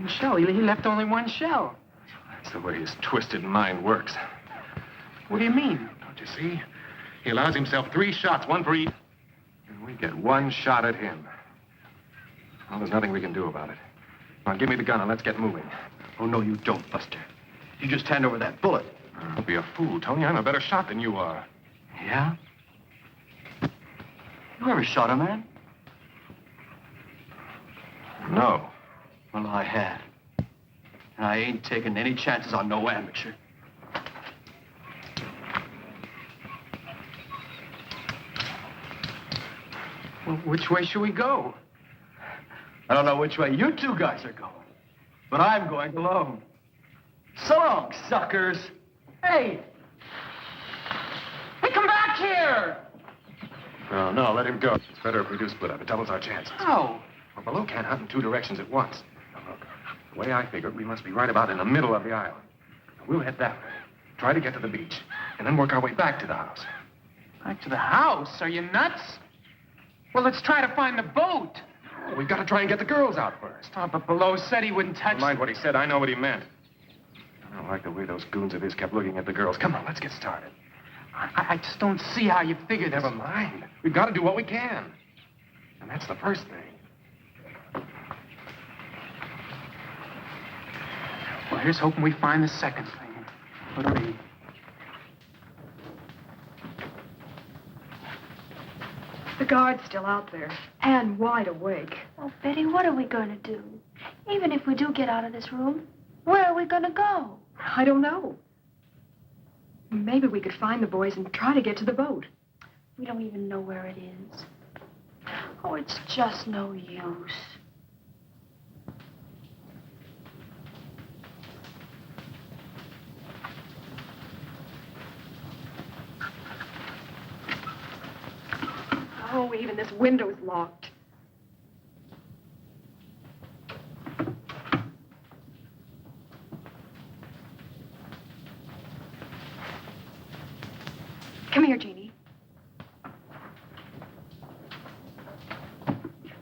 Shell, he left only 1 shell. That's the way his twisted mind works. What do you mean? Don't you see? He allows himself 3 shots, 1 for each. And we get 1 shot at him. Well, there's nothing we can do about it. Now, give me the gun and let's get moving. Oh, no, you don't, Buster. You just hand over that bullet. Don't be a fool, Tony. I'm a better shot than you are. Yeah? You ever shot a man? No. Well, I have. And I ain't taking any chances on no amateur. Well, which way should we go? I don't know which way you 2 guys are going, but I'm going alone. So long, suckers. Hey! Hey, come back here! No, no, let him go. It's better if we do split up. It doubles our chances. How? Well, Baloo can't hunt in 2 directions at once. Now, look, the way I figure it, we must be right about in the middle of the island. We'll head that way. Try to get to the beach, and then work our way back to the house. Back to the house? Are you nuts? Well, let's try to find the boat. We've got to try and get the girls out first. Oh, but Below said he wouldn't touch... Never mind what he said. I know what he meant. I don't like the way those goons of his kept looking at the girls. Come on, let's get started. I just don't see how you figured this. Never mind. We've got to do what we can. And that's the first thing. Well, here's hoping we find the second thing. What'll be? The guard's still out there, and wide awake. Oh, Betty, what are we going to do? Even if we do get out of this room, where are we going to go? I don't know. Maybe we could find the boys and try to get to the boat. We don't even know where it is. Oh, it's just no use. Oh, even this window's locked. Come here, Jeannie.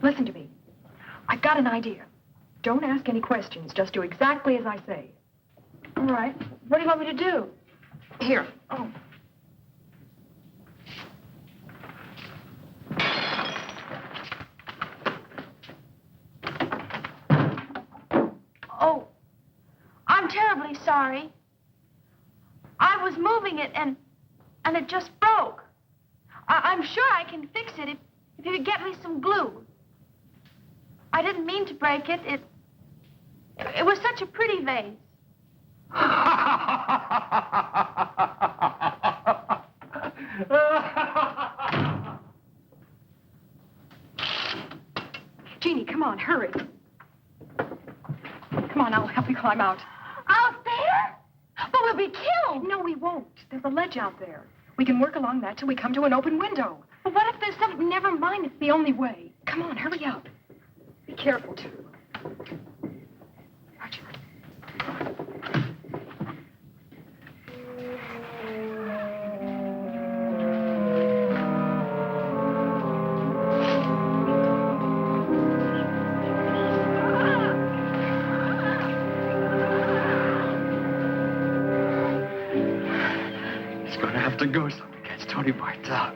Listen to me. I've got an idea. Don't ask any questions. Just do exactly as I say. All right. What do you want me to do? Here. Oh. Oh, I'm terribly sorry. I was moving it and it just broke. I'm sure I can fix it if you could get me some glue. I didn't mean to break it. It was such a pretty vase. Jeannie, come on, hurry. Come on, I'll help you climb out. Out there? But we'll be killed. No, we won't. There's a ledge out there. We can work along that till we come to an open window. But what if there's something? Never mind, it's the only way. Come on, hurry up. Be careful, too. Roger. It's going to have to go so we catch Tony Bartel.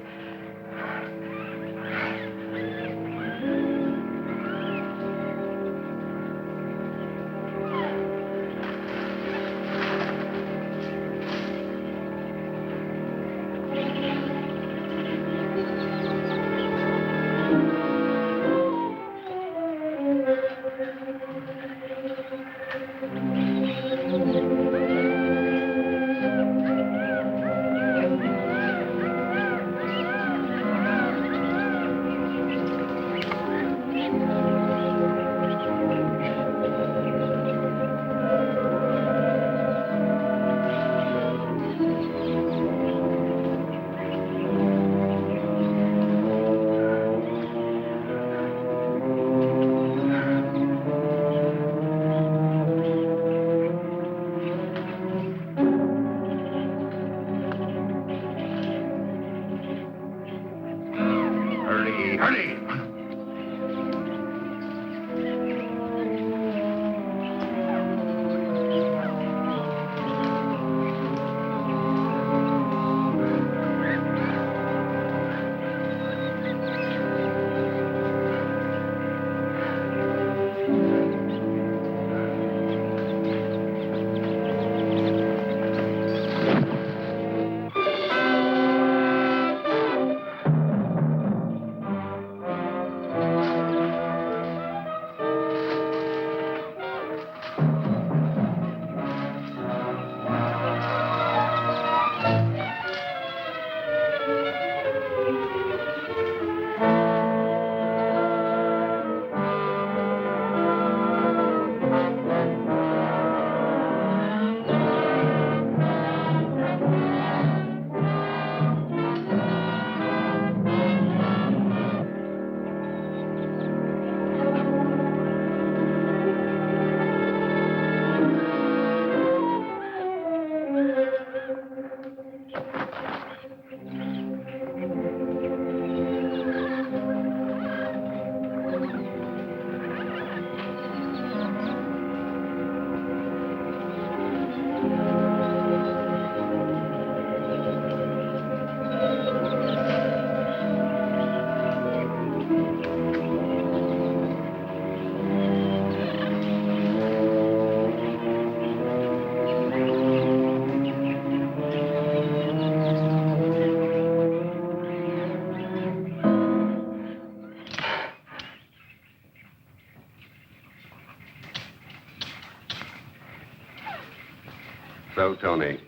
So, Tony,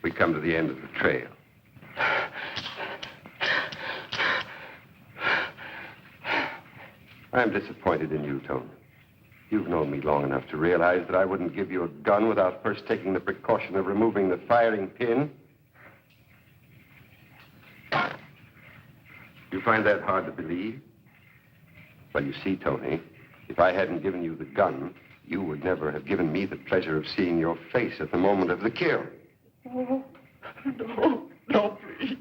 we come to the end of the trail. I'm disappointed in you, Tony. You've known me long enough to realize that I wouldn't give you a gun without first taking the precaution of removing the firing pin. You find that hard to believe? Well, you see, Tony, if I hadn't given you the gun, you would never have given me the pleasure of seeing your face at the moment of the kill. Oh, no, please.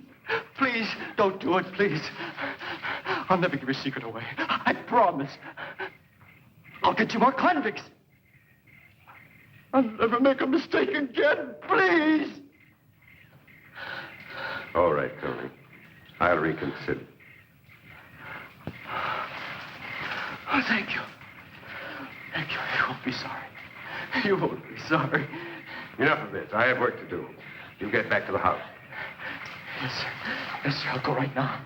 Please, don't do it, please. I'll never give your secret away. I promise. I'll get you more convicts. I'll never make a mistake again, please. All right, Tony. I'll reconsider. Oh, thank you. Thank you. You won't be sorry. You won't be sorry. Enough of this. I have work to do. You get back to the house. Yes, sir. Yes, sir. I'll go right now.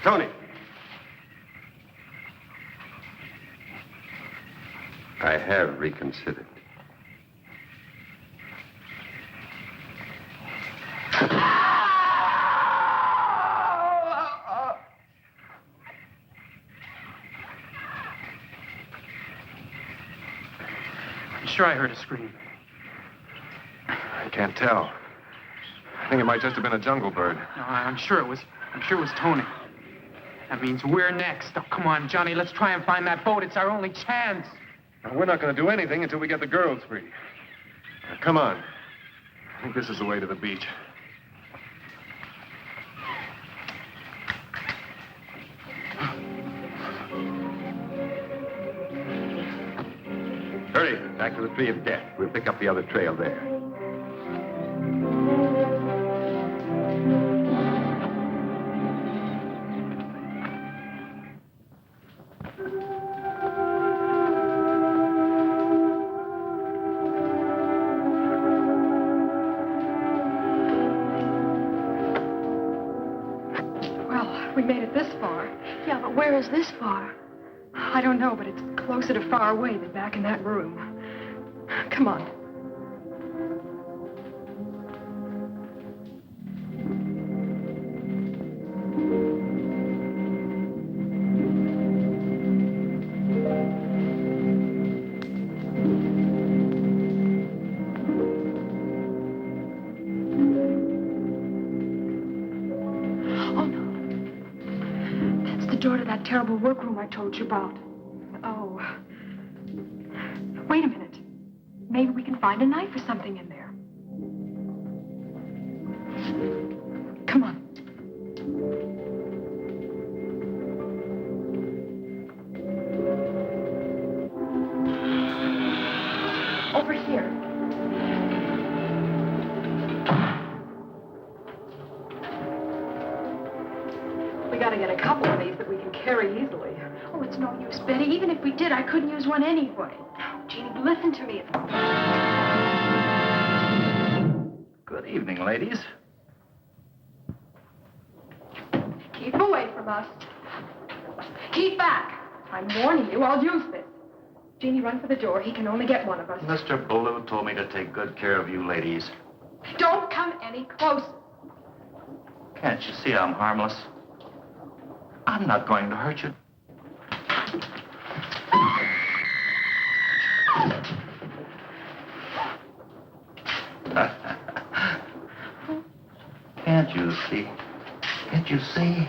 Tony! I have reconsidered. I'm sure I heard a scream. I can't tell. I think it might just have been a jungle bird. No, I'm sure it was Tony. That means we're next. Oh, come on, Johnny, let's try and find that boat. It's our only chance. Now, we're not going to do anything until we get the girls free. Now, come on. I think this is the way to the beach. Hurry, back to the Tree of Death. We'll pick up the other trail there. Well, we made it this far. Yeah, but where is this far? I don't know, but it's closer to far away than back in that room. Come on. Oh, no. That's the door to that terrible workroom I told you about. Oh. Wait a minute. Maybe we can find a knife or something in there. Come on. Over here. We gotta get a couple of these that we can carry easily. Oh, it's no use, Betty. Even if we did, I couldn't use one anyway. Jeannie, listen to me. Good evening, ladies. Keep away from us. Keep back. I'm warning you, I'll use this. Jeannie, run for the door. He can only get one of us. Mr. Ballou told me to take good care of you ladies. Don't come any closer. Can't you see I'm harmless? I'm not going to hurt you. Can't you see? Can't you see?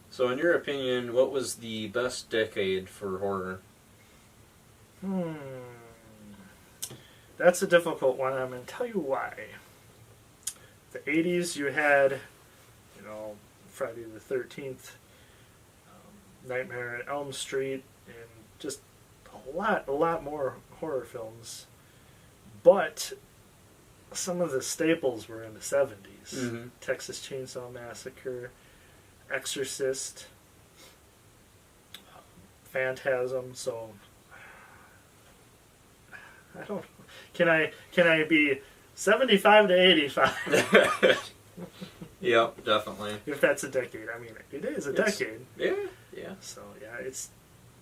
So, in your opinion, what was the best decade for horror? That's a difficult one. I'm going to tell you why. The 80s, you had, Friday the 13th. Nightmare on Elm Street, and just a lot more horror films. But some of the staples were in the 70s. Mm-hmm. Texas Chainsaw Massacre, Exorcist, Phantasm. So I don't know. Can I be 75 to 85? Yep, definitely. If that's a decade. I mean, it is a decade. Yeah. So, yeah, it's...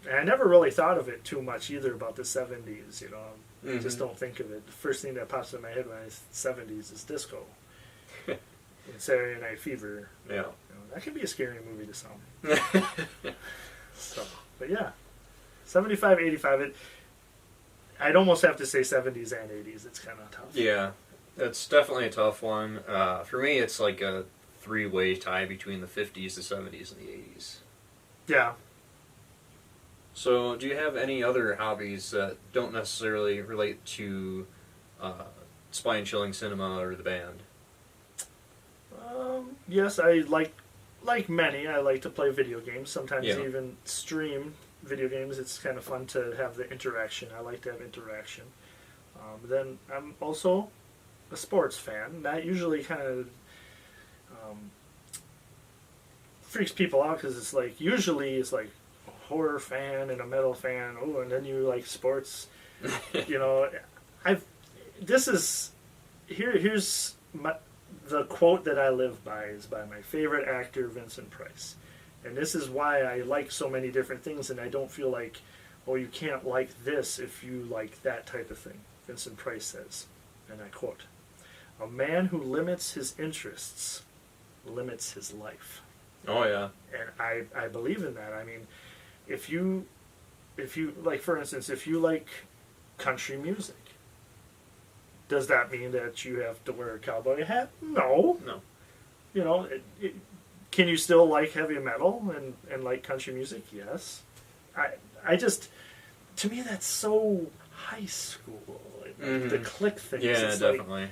And I never really thought of it too much either about the 70s, you know. I just don't think of it. The first thing that pops in my head when I say 70s is disco. And Saturday Night Fever. Yeah. You know, that could be a scary movie to some. So, but yeah. 75, 85. I'd almost have to say 70s and 80s. It's kind of tough. Yeah. It's definitely a tough one. For me, it's like a three-way tie between the 50s, the 70s, and the 80s. Yeah. So, do you have any other hobbies that don't necessarily relate to spine-chilling cinema or the band? Yes, I like many. I like to play video games. Sometimes even stream video games. It's kind of fun to have the interaction. I like to have interaction. Then I'm also a sports fan. That usually kind of freaks people out because it's like usually it's like a horror fan and a metal fan. Oh, and then you like sports. You know, here's the quote that I live by is by my favorite actor, Vincent Price. And this is why I like so many different things, and I don't feel like, oh, you can't like this if you like that type of thing. Vincent Price says, and I quote, "A man who limits his interests limits his life." Oh, yeah. And I believe in that. I mean, if you like, for instance, if you like country music, does that mean that you have to wear a cowboy hat? No. You know, can you still like heavy metal and like country music? Yes. I just, to me, that's so high school. The click thing. Yeah, definitely. Like,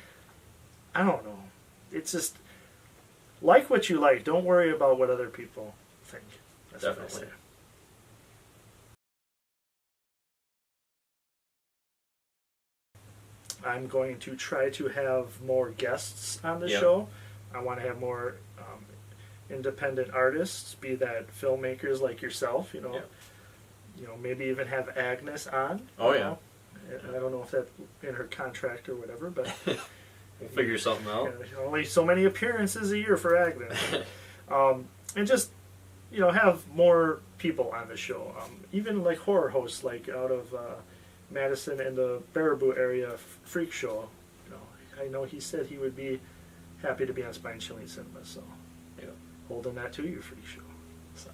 I don't know. It's just, like what you like. Don't worry about what other people think. That's definitely. what I say. I'm going to try to have more guests on the show. I want to have more independent artists, be that filmmakers like yourself, you know. You know, maybe even have Agnes on. Oh, yeah. I don't know if that's in her contract or whatever, but we'll figure something out. Only so many appearances a year for Agnes. And just, you know, have more people on the show. Even like horror hosts, like out of Madison and the Baraboo area Freak Show. You know, I know he said he would be happy to be on Spine Chilling Cinema, so holding that to you, Freak Show. So.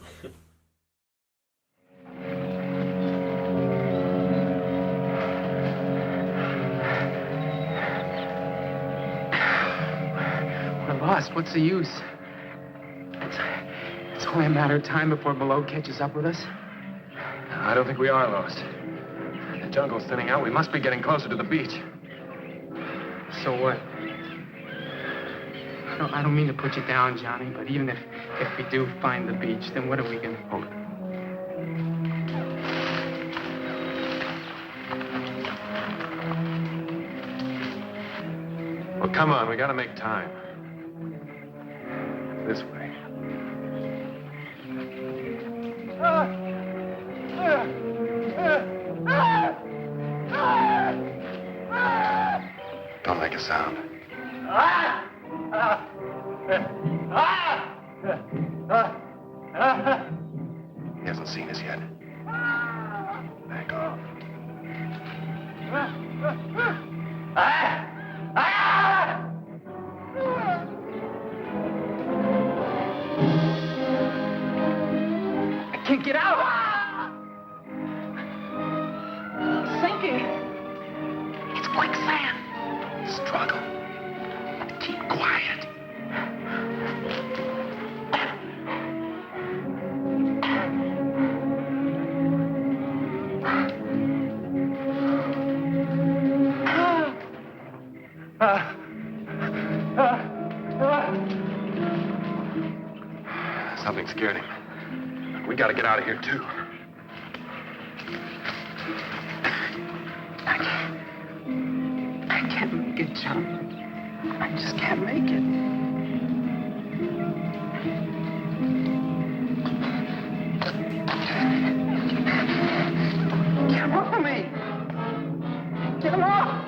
We're lost. What's the use? It's only a matter of time before below catches up with us. I don't think we are lost. The jungle's thinning out. We must be getting closer to the beach. So what? I don't mean to put you down, Johnny, but even if we do find the beach, then what are we going to... Hold it. Well, come on. We got to make time. This way. Don't make a sound. He hasn't seen us yet. Back off. I can't get out! Sinking! It's quicksand. Struggle. Keep quiet. Something scared him. We We gotta get out of here, too. I can't make it, John. I just can't make it. Get him off of me! Get him off!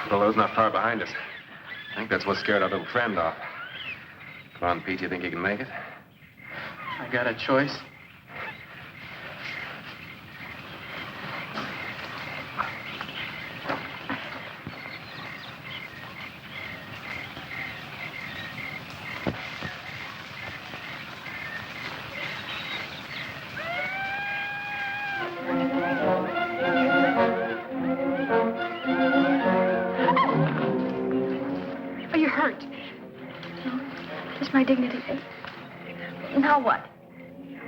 Billow's not far behind us. I think that's what scared our little friend off. Come on, Pete, you think you can make it? I got a choice. Are you hurt? Just my dignity. Now what?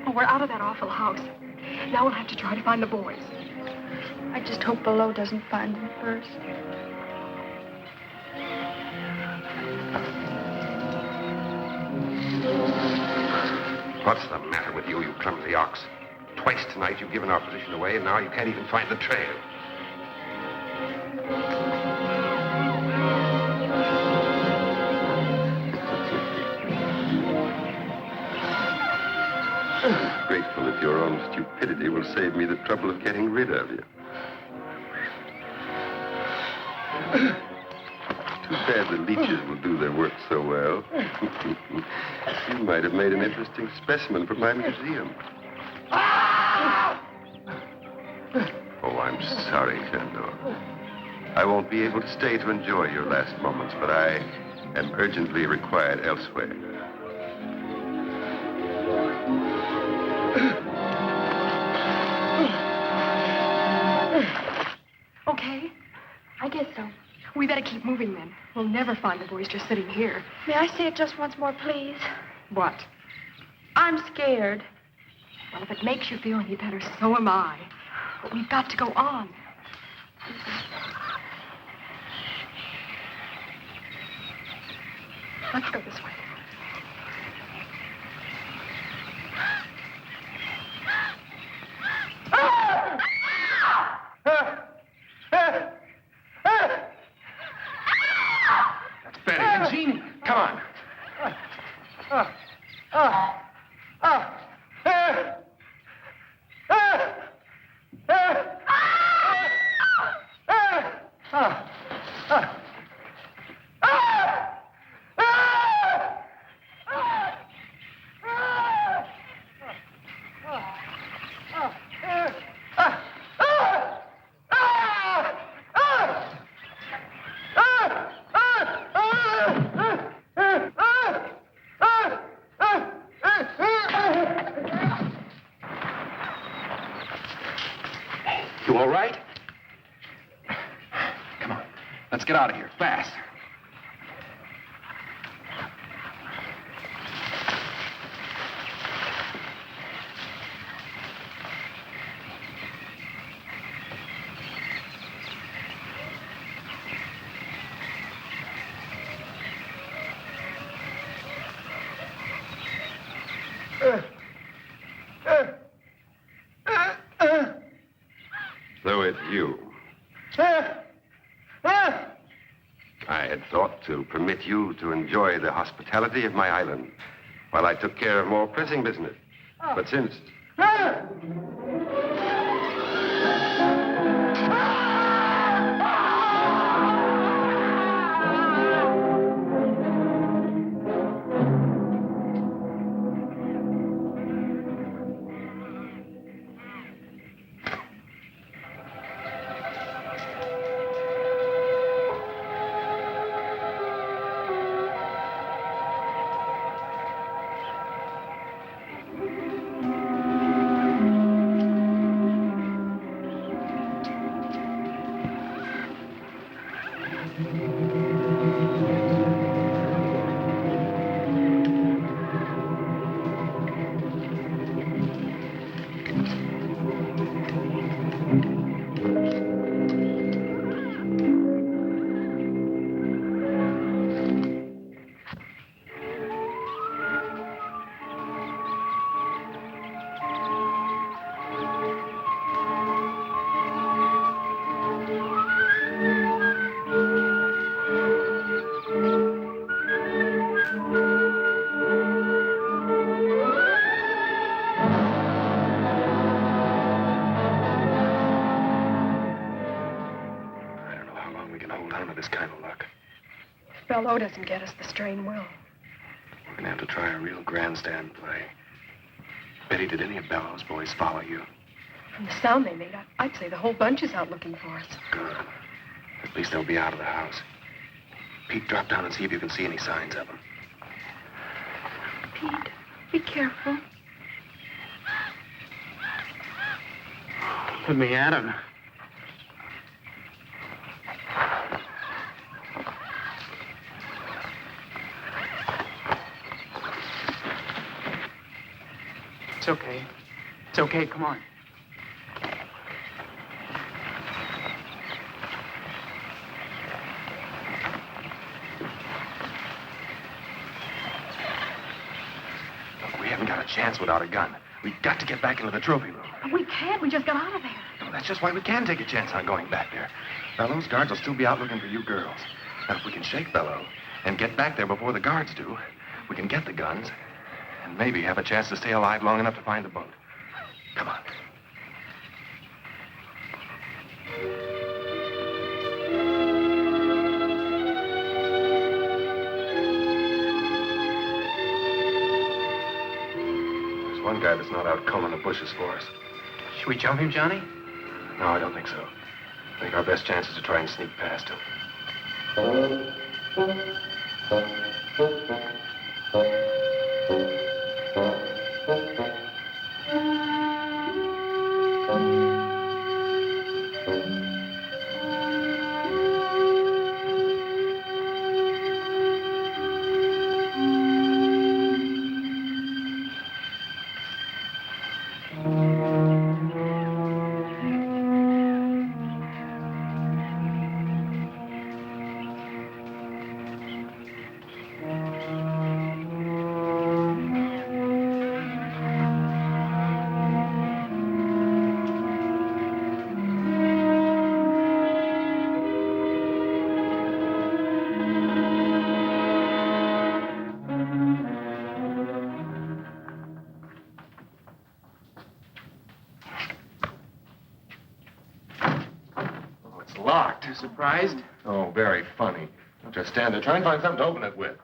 Oh, we're out of that awful house. Now we'll have to try to find the boys. I just hope Below doesn't find them first. What's the matter with you, you clumsy ox? Twice tonight you've given our position away, and now you can't even find the trail. Grateful if your own stupidity will save me the trouble of getting rid of you. Too bad the leeches will do their work so well. You might have made an interesting specimen for my museum. Oh, I'm sorry, Shandor. I won't be able to stay to enjoy your last moments, but I am urgently required elsewhere. Okay? I guess so. We better keep moving then. We'll never find the boys just sitting here. May I say it just once more, please? What? I'm scared. Well, if it makes you feel any better, so am I. But we've got to go on. Let's go this way. That's better. And Jean, come on. You all right? Come on. Let's get out of here, fast. So it's you. I had thought to permit you to enjoy the hospitality of my island while I took care of more pressing business. But since... this kind of luck. If Bello doesn't get us, the strain will. We're going to have to try a real grandstand play. Betty, did any of Bello's boys follow you? From the sound they made, I'd say the whole bunch is out looking for us. Good. At least they'll be out of the house. Pete, drop down and see if you can see any signs of them. Pete, be careful. Put me at him. It's okay. It's okay, come on. We haven't got a chance without a gun. We've got to get back into the trophy room. We can't. We just got out of there. No, that's just why we can take a chance on going back there. Bello's guards will still be out looking for you girls. And if we can shake Bello and get back there before the guards do, we can get the guns and maybe have a chance to stay alive long enough to find the boat. Come on. There's one guy that's not out combing the bushes for us. Should we jump him, Johnny? No, I don't think so. I think our best chance is to try and sneak past him. Locked. You surprised? Oh, very funny. Don't just stand there. Try and find something to open it with.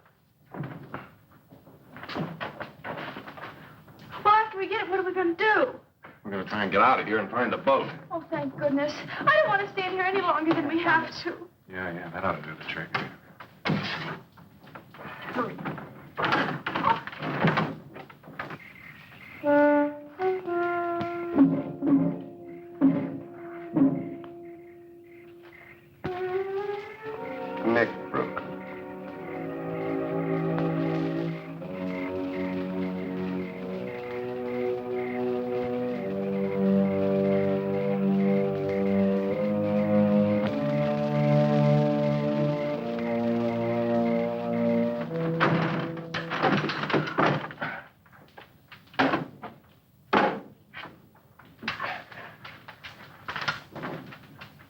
Well, after we get it, what are we going to do? We're going to try and get out of here and find the boat. Oh, thank goodness. I don't want to stay in here any longer than we have to. Yeah, that ought to do the trick. Hurry. Nick Brooke.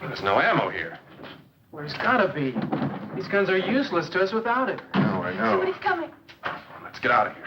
There's no ammo here. Well, there's gotta be. These guns are useless to us without it. No, I know. Somebody's coming. Let's get out of here.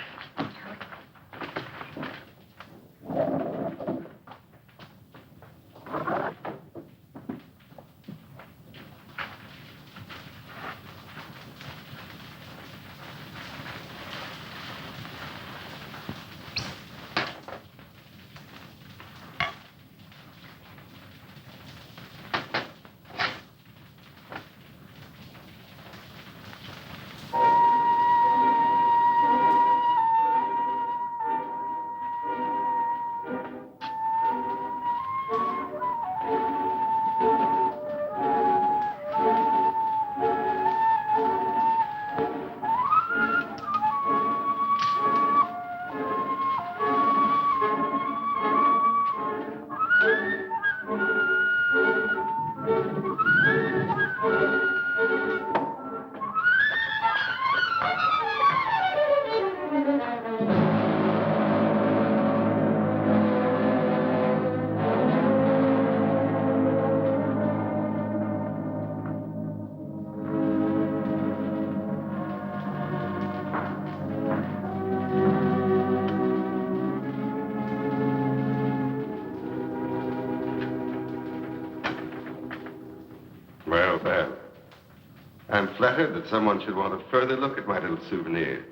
I'm flattered that someone should want a further look at my little souvenir.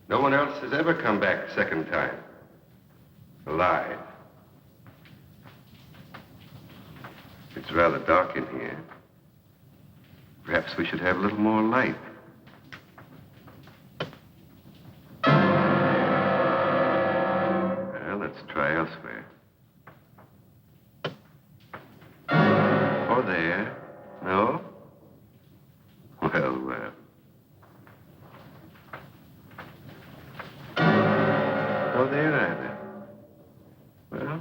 No one else has ever come back a second time. Alive. It's rather dark in here. Perhaps we should have a little more light. Well, let's try elsewhere. Or there. No? Well, well. Or there either. Well,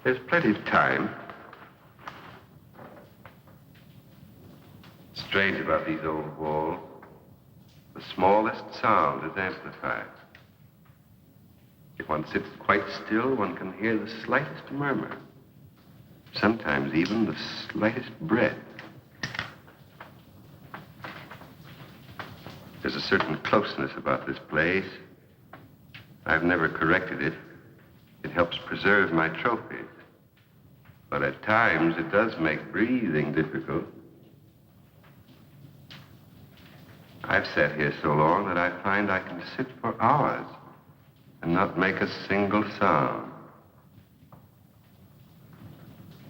there's plenty of time. Strange about these old walls. The smallest sound is amplified. If one sits quite still, one can hear the slightest murmur. Sometimes even the slightest breath. There's a certain closeness about this place. I've never corrected it. It helps preserve my trophies. But at times, it does make breathing difficult. I've sat here so long that I find I can sit for hours and not make a single sound.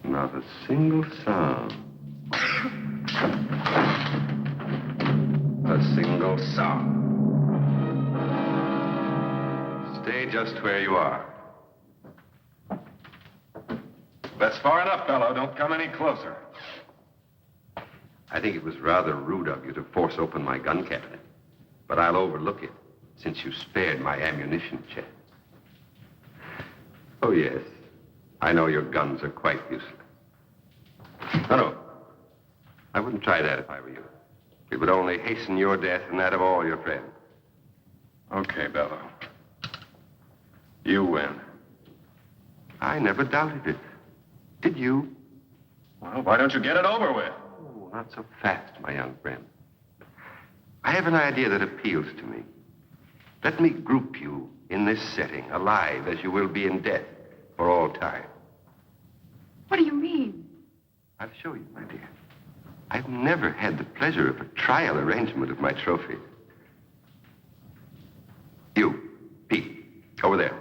Not a single sound. A single sound. Stay just where you are. That's far enough, fellow. Don't come any closer. I think it was rather rude of you to force open my gun cabinet. But I'll overlook it, since you spared my ammunition chest. Oh, yes. I know your guns are quite useless. No. I wouldn't try that if I were you. It would only hasten your death and that of all your friends. Okay, Bello. You win. I never doubted it. Did you? Well, why don't you get it over with? Oh, not so fast, my young friend. I have an idea that appeals to me. Let me group you in this setting, alive as you will be in death for all time. What do you mean? I'll show you, my dear. I've never had the pleasure of a trial arrangement of my trophies. You, Pete, over there.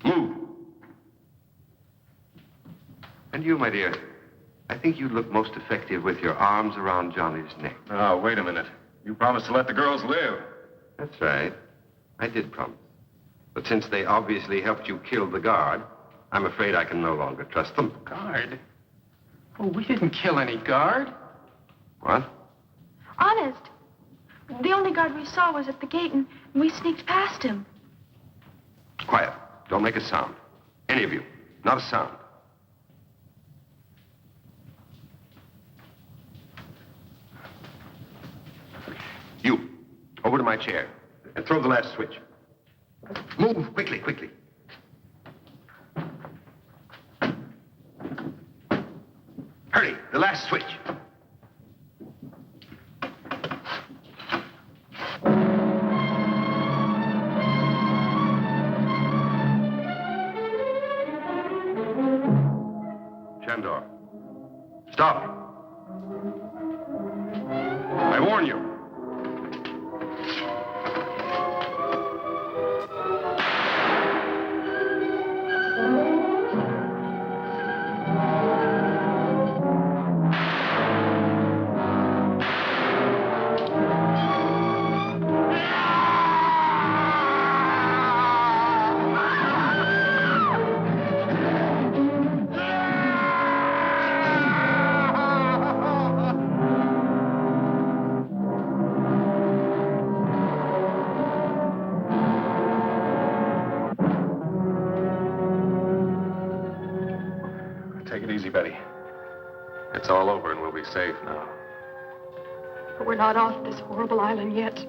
Move. And you, my dear, I think you'd look most effective with your arms around Johnny's neck. Oh, wait a minute. You promised to let the girls live. That's right. I did promise. But since they obviously helped you kill the guard, I'm afraid I can no longer trust them. Guard? Oh, we didn't kill any guard. What? Honest. The only guard we saw was at the gate, and we sneaked past him. Quiet. Don't make a sound. Any of you. Not a sound. You, over to my chair and throw the last switch. Move, quickly, quickly. Hurry, the last switch. Shandor, stop. I warn you. Take it easy, Betty. It's all over and we'll be safe now. But we're not off this horrible island yet.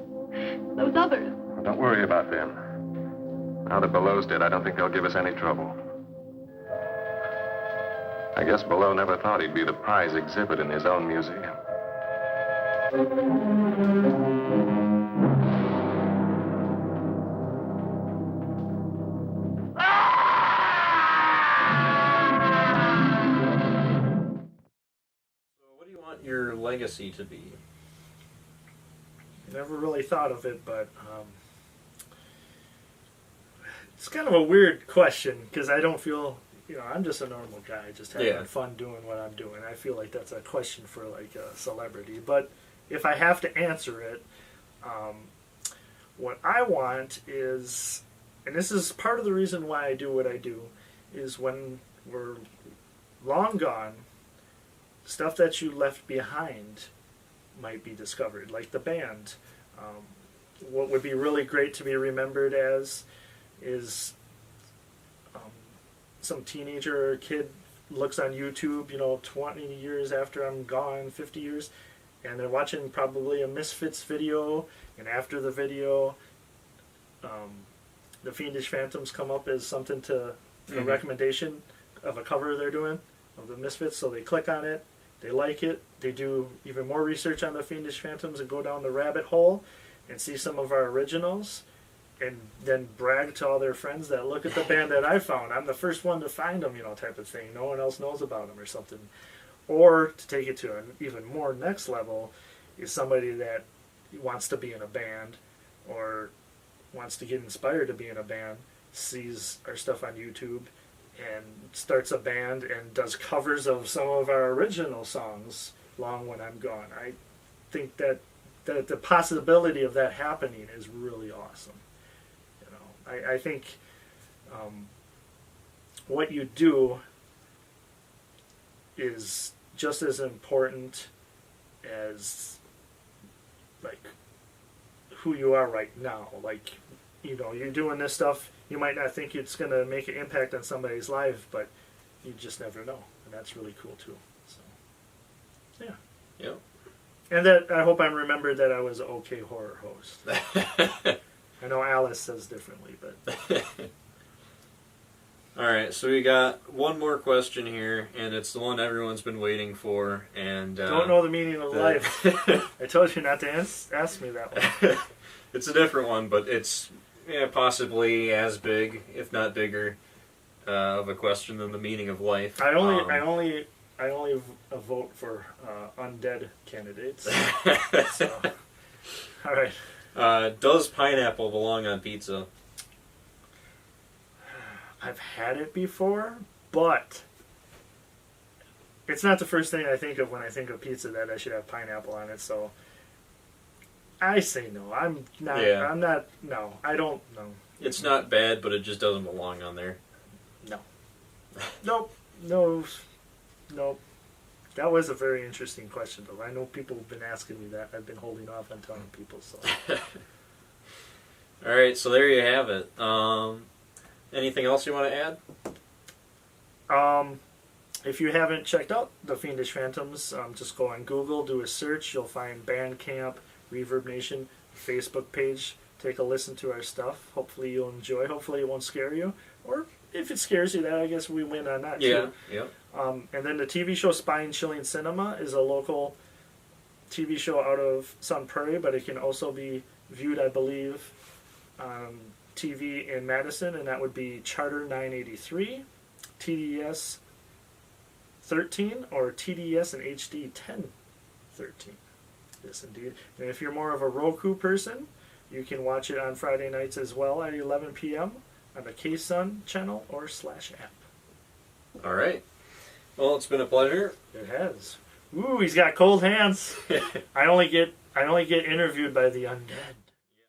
Those others. Well, don't worry about them. Now that Below's dead, I don't think they'll give us any trouble. I guess Below never thought he'd be the prize exhibit in his own museum. legacy to be? Never really thought of it, but it's kind of a weird question because I don't feel, I'm just a normal guy, just having fun doing what I'm doing. I feel like that's a question for like a celebrity. But if I have to answer it, what I want is, and this is part of the reason why I do what I do, is when we're long gone, stuff that you left behind might be discovered, like the band. What would be really great to be remembered as is some teenager or kid looks on YouTube, 20 years after I'm gone, 50 years, and they're watching probably a Misfits video, and after the video, the Fiendish Phantoms come up as something to a recommendation of a cover they're doing of the Misfits, so they click on it, they like it, they do even more research on the Fiendish Phantoms and go down the rabbit hole and see some of our originals, and then brag to all their friends that look at the band that I found. I'm the first one to find them, type of thing. No one else knows about them or something. Or to take it to an even more next level is somebody that wants to be in a band or wants to get inspired to be in a band, sees our stuff on YouTube and starts a band and does covers of some of our original songs long when I'm gone. I think that the possibility of that happening is really awesome. I think what you do is just as important as like who you are right now. Like, you're doing this stuff, you might not think it's going to make an impact on somebody's life, but you just never know, and that's really cool too. So, yeah. Yep. And that I hope I'm remembered that I was an okay horror host. I know Alice says differently, but... Alright, so we got one more question here, and it's the one everyone's been waiting for, and... don't know the meaning of life. I told you not to ask me that one. It's a different one, but it's possibly as big, if not bigger, of a question than the meaning of life. I only vote for undead candidates. So, all right. Does pineapple belong on pizza? I've had it before, but it's not the first thing I think of when I think of pizza that I should have pineapple on it. So I say no. I'm not. Yeah. I'm not. No, I don't. No. It's not bad, but it just doesn't belong on there. No. Nope. No. Nope. That was a very interesting question, though. I know people have been asking me that. I've been holding off on telling people. So. All right, so there you have it. Anything else you want to add? If you haven't checked out the Fiendish Phantoms, just go on Google, do a search. You'll find Bandcamp, Reverb Nation, Facebook page. Take a listen to our stuff. Hopefully you'll enjoy. Hopefully it won't scare you. Or if it scares you, then I guess we win on that too. Yeah. And then the TV show Spine Chilling Cinema is a local TV show out of Sun Prairie, but it can also be viewed, I believe, on TV in Madison, and that would be Charter 983, TDS 13, or TDS and HD 1013. Yes, indeed. And if you're more of a Roku person, you can watch it on Friday nights as well at 11 p.m. on the K-Sun channel or /app. All right. Well, it's been a pleasure. It has. Ooh, he's got cold hands. I only get interviewed by the undead.